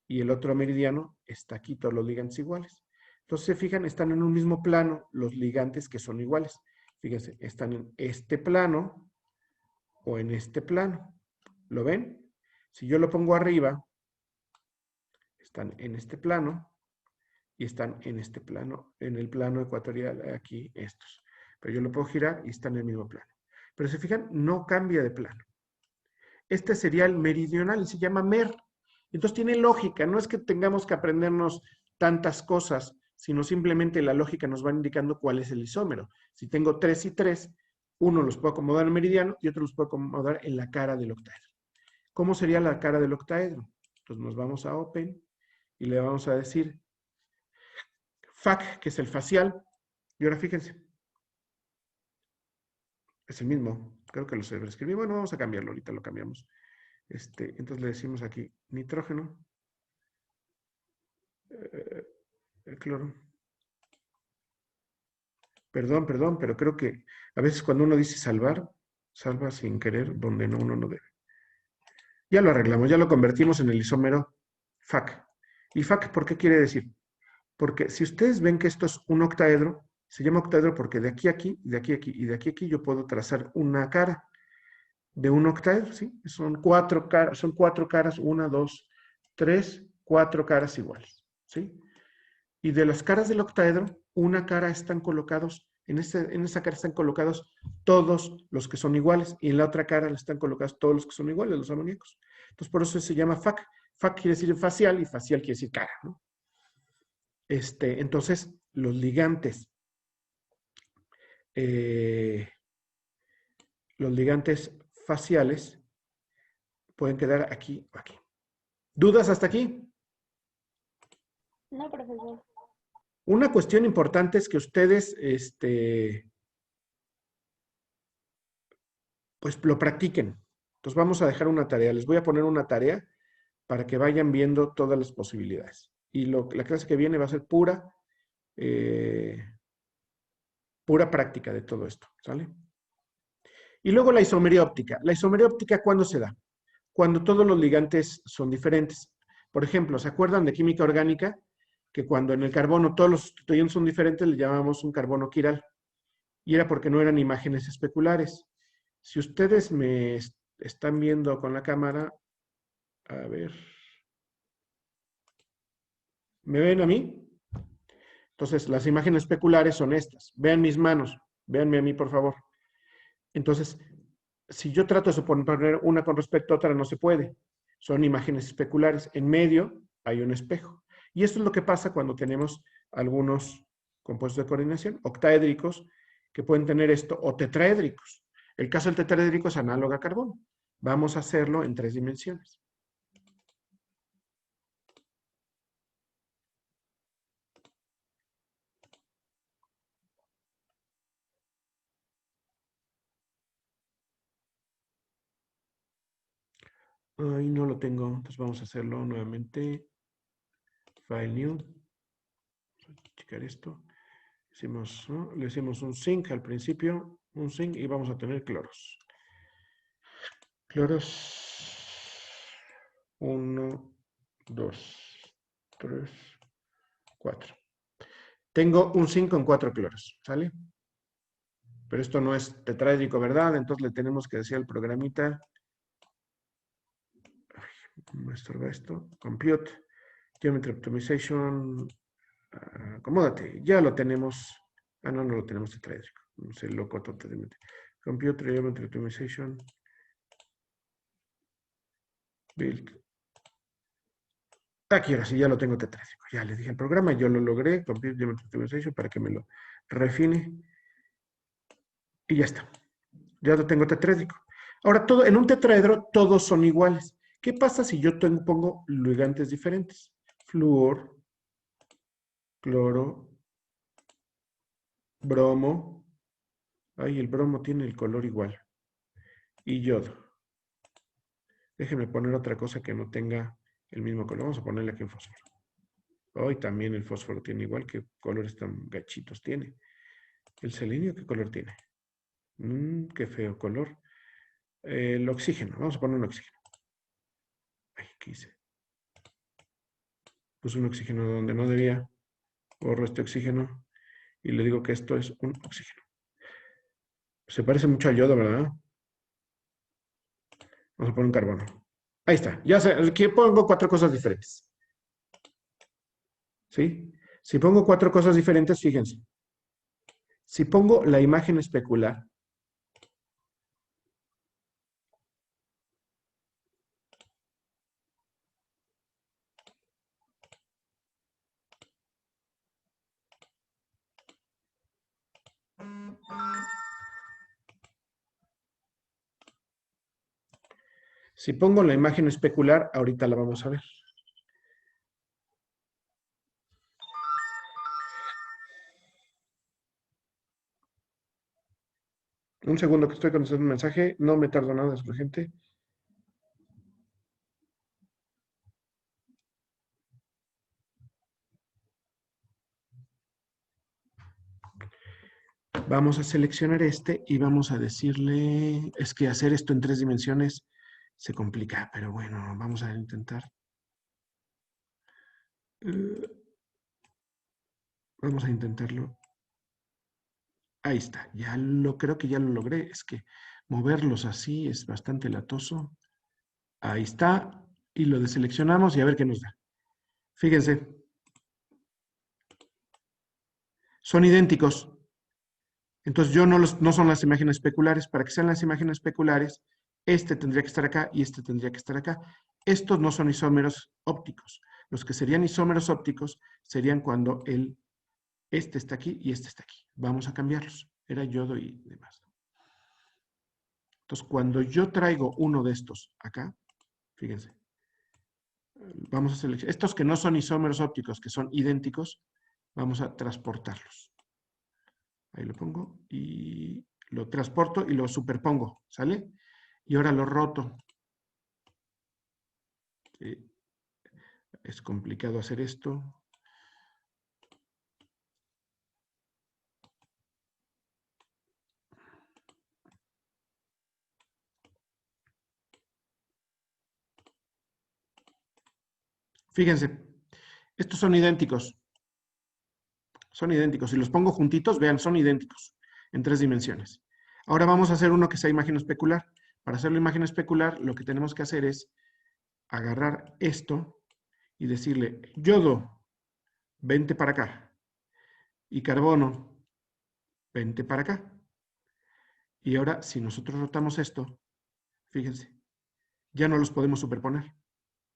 Y el otro meridiano está aquí, todos los ligantes iguales. Entonces, se fijan, están en un mismo plano los ligantes que son iguales. Fíjense, están en este plano o en este plano. ¿Lo ven? Si yo lo pongo arriba, están en este plano y están en este plano, en el plano ecuatorial, aquí estos. Pero yo lo puedo girar y están en el mismo plano. Pero se fijan, no cambia de plano. Este sería el meridional y se llama MER. Entonces tiene lógica, no es que tengamos que aprendernos tantas cosas, sino simplemente la lógica nos va indicando cuál es el isómero. Si tengo 3 y 3, uno los puedo acomodar en meridiano y otro los puedo acomodar en la cara del octaedro. ¿Cómo sería la cara del octaedro? Entonces nos vamos a Open y le vamos a decir FAC, que es el facial. Y ahora fíjense, es el mismo. Creo que lo escribí. Bueno, vamos a cambiarlo, ahorita lo cambiamos. Entonces le decimos aquí nitrógeno, el cloro. Perdón, pero creo que a veces cuando uno dice salvar, salva sin querer donde uno no debe. Ya lo arreglamos, ya lo convertimos en el isómero FAC. ¿Y FAC por qué quiere decir? Porque si ustedes ven que esto es un octaedro, se llama octaedro porque de aquí a aquí, de aquí a aquí y de aquí a aquí yo puedo trazar una cara de un octaedro, ¿sí? Son cuatro caras, 1, 2, 3, 4 caras iguales, ¿sí? Y de las caras del octaedro, una cara están colocados, en esa cara están colocados todos los que son iguales, y en la otra cara están colocados todos los que son iguales, los amoníacos. Entonces, por eso se llama FAC. FAC quiere decir facial, y facial quiere decir cara, ¿no? Entonces, los ligantes faciales pueden quedar aquí o aquí. ¿Dudas hasta aquí? No, profesor. Una cuestión importante es que ustedes, pues lo practiquen. Entonces vamos a dejar una tarea. Les voy a poner una tarea para que vayan viendo todas las posibilidades. Y la clase que viene va a ser pura práctica de todo esto, ¿sale? Y luego la isomería óptica. La isomería óptica, ¿cuándo se da? Cuando todos los ligantes son diferentes. Por ejemplo, ¿se acuerdan de química orgánica? Que cuando en el carbono todos los sustituyentes son diferentes, le llamamos un carbono quiral. Y era porque no eran imágenes especulares. Si ustedes me están viendo con la cámara, a ver, ¿me ven a mí? Entonces, las imágenes especulares son estas. Vean mis manos, véanme a mí, por favor. Entonces, si yo trato de poner una con respecto a otra, no se puede. Son imágenes especulares. En medio hay un espejo. Y esto es lo que pasa cuando tenemos algunos compuestos de coordinación, octaédricos, que pueden tener esto, o tetraédricos. El caso del tetraédrico es análogo a carbono. Vamos a hacerlo en 3 dimensiones. Ahí no lo tengo, entonces vamos a hacerlo nuevamente. File New. Vamos a checar esto. ¿No? Le hicimos un zinc al principio, un zinc, y vamos a tener cloros. Cloros 1, 2, 3, 4. Tengo un zinc con 4 cloros, ¿sale? Pero esto no es tetraédrico, ¿verdad? Entonces le tenemos que decir al programita, me estorba esto, compute, geometry optimization, acomódate, ya lo tenemos. No lo tenemos tetraédrico, no sé, loco totalmente. Compute geometry optimization, build. Aquí ahora sí ya lo tengo tetraédrico. Ya le dije al programa, yo lo logré, compute geometry optimization para que me lo refine. Y ya está. Ya lo tengo tetraédrico. Ahora, en un tetraedro todos son iguales. ¿Qué pasa si yo pongo ligantes diferentes? Flúor, cloro, bromo. Ay, el bromo tiene el color igual. Y yodo. Déjenme poner otra cosa que no tenga el mismo color. Vamos a ponerle aquí un fósforo. Hoy también el fósforo tiene igual. ¿Qué colores tan gachitos tiene? ¿El selenio qué color tiene? Qué feo color. El oxígeno. Vamos a poner un oxígeno. Ay, ¿qué hice? Puse un oxígeno donde no debía. Borro este oxígeno y le digo que esto es un oxígeno. Se parece mucho al yodo, ¿verdad? Vamos a poner un carbono. Ahí está. Ya sé, aquí pongo 4 cosas diferentes. ¿Sí? Si pongo 4 cosas diferentes, fíjense. Si pongo la imagen especular, Si pongo la imagen especular, ahorita la vamos a ver. Un segundo que estoy contestando un mensaje. No me tardo nada, es urgente. Vamos a seleccionar este y vamos a decirle, es que hacer esto en 3 dimensiones se complica, pero bueno, vamos a intentar. Vamos a intentarlo. Ahí está, creo que ya lo logré. Es que moverlos así es bastante latoso. Ahí está, y lo deseleccionamos y a ver qué nos da. Fíjense. Son idénticos. Entonces no son las imágenes especulares. Para que sean las imágenes especulares, este tendría que estar acá y este tendría que estar acá. Estos no son isómeros ópticos. Los que serían isómeros ópticos serían cuando este está aquí y este está aquí. Vamos a cambiarlos. Era yodo y demás. Entonces, cuando yo traigo uno de estos acá, fíjense, vamos a seleccionar. Estos que no son isómeros ópticos, que son idénticos, vamos a transportarlos. Ahí lo pongo y lo transporto y lo superpongo, ¿sale? Y ahora lo roto. Es complicado hacer esto. Fíjense, estos son idénticos. Son idénticos. Si los pongo juntitos, vean, son idénticos en 3 dimensiones. Ahora vamos a hacer uno que sea imagen especular. Para hacer la imagen especular, lo que tenemos que hacer es agarrar esto y decirle, yodo, vente para acá. Y carbono, vente para acá. Y ahora, si nosotros rotamos esto, fíjense, ya no los podemos superponer.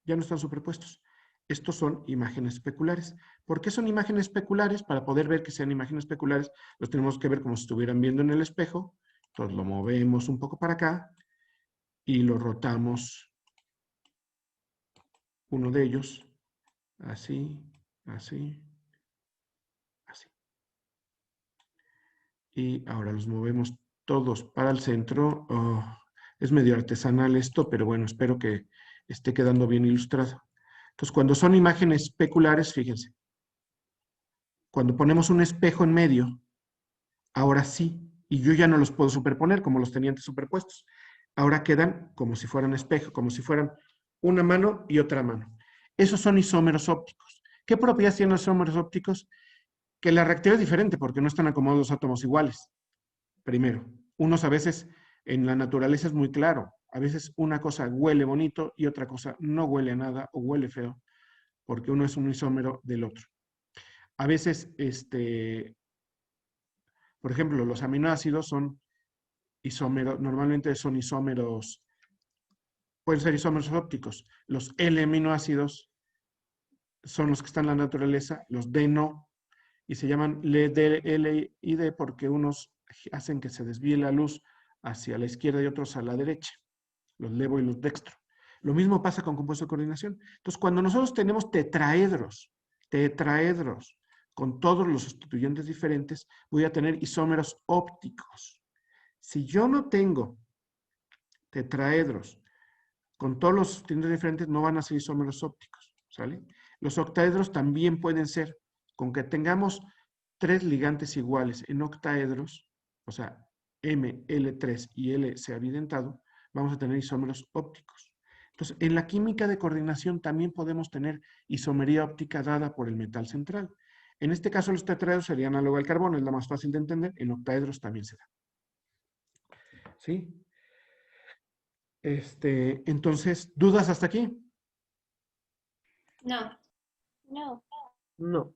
Ya no están superpuestos. Estos son imágenes especulares. ¿Por qué son imágenes especulares? Para poder ver que sean imágenes especulares, los tenemos que ver como si estuvieran viendo en el espejo. Entonces lo movemos un poco para acá y lo rotamos uno de ellos, así, así, así. Y ahora los movemos todos para el centro. Oh, es medio artesanal esto, pero bueno, espero que esté quedando bien ilustrado. Entonces, cuando son imágenes especulares, fíjense, cuando ponemos un espejo en medio, ahora sí, y yo ya no los puedo superponer como los tenía antes superpuestos. Ahora quedan como si fueran espejo, como si fueran una mano y otra mano. Esos son isómeros ópticos. ¿Qué propiedades tienen los isómeros ópticos? Que la reactividad es diferente porque no están acomodados los átomos iguales. Primero, unos a veces en la naturaleza es muy claro. A veces una cosa huele bonito y otra cosa no huele a nada o huele feo porque uno es un isómero del otro. A veces, por ejemplo, los aminoácidos son isómeros, normalmente son isómeros, pueden ser isómeros ópticos. Los L-aminoácidos son los que están en la naturaleza, los D no, y se llaman L y D porque unos hacen que se desvíe la luz hacia la izquierda y otros a la derecha, los levo y los dextro. Lo mismo pasa con compuestos de coordinación. Entonces, cuando nosotros tenemos tetraedros, con todos los sustituyentes diferentes, voy a tener isómeros ópticos. Si yo no tengo tetraedros con todos los sustituyentes diferentes, no van a ser isómeros ópticos, ¿sale? Los octaedros también pueden ser, con que tengamos 3 ligantes iguales en octaedros, o sea, M, L3 y L sea evidentado, vamos a tener isómeros ópticos. Entonces, en la química de coordinación también podemos tener isomería óptica dada por el metal central. En este caso, los tetraedros serían análogo al carbono, es la más fácil de entender. En octaedros también se da. ¿Sí? Entonces, ¿dudas hasta aquí? No. No. No.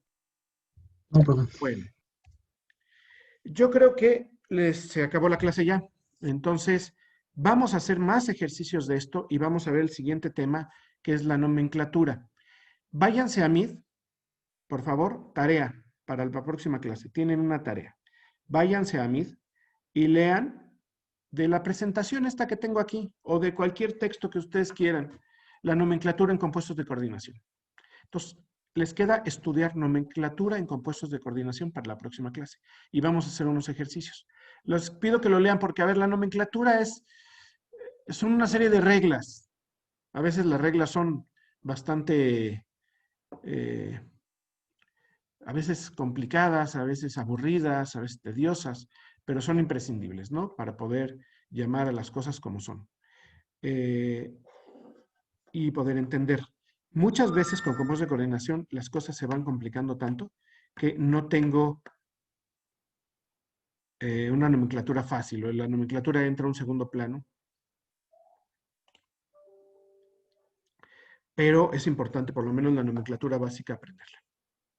No, perdón. Bueno. Yo creo que se acabó la clase ya. Entonces, vamos a hacer más ejercicios de esto y vamos a ver el siguiente tema, que es la nomenclatura. Váyanse a Meet, por favor, tarea para la próxima clase. Tienen una tarea. Váyanse a Meet y lean de la presentación esta que tengo aquí, o de cualquier texto que ustedes quieran, la nomenclatura en compuestos de coordinación. Entonces, les queda estudiar nomenclatura en compuestos de coordinación para la próxima clase. Y vamos a hacer unos ejercicios. Les pido que lo lean porque, a ver, la nomenclatura son una serie de reglas. A veces las reglas son bastante, a veces complicadas, a veces aburridas, a veces tediosas, pero son imprescindibles, ¿no? Para poder llamar a las cosas como son. Y poder entender. Muchas veces con compuestos de coordinación las cosas se van complicando tanto que no tengo una nomenclatura fácil, o la nomenclatura entra a un segundo plano. Pero es importante, por lo menos la nomenclatura básica, aprenderla.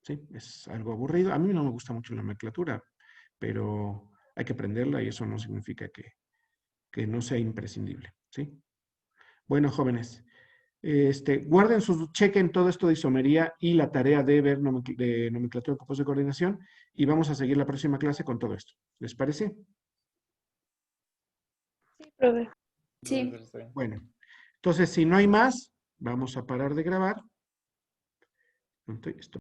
¿Sí? Es algo aburrido. A mí no me gusta mucho la nomenclatura, pero hay que aprenderla y eso no significa que no sea imprescindible. ¿Sí? Bueno, jóvenes, guarden chequen todo esto de isomería y la tarea de ver de nomenclatura de compuestos de coordinación y vamos a seguir la próxima clase con todo esto. ¿Les parece? Sí, profe. Sí. Sí. Bueno, entonces si no hay más, vamos a parar de grabar. Esto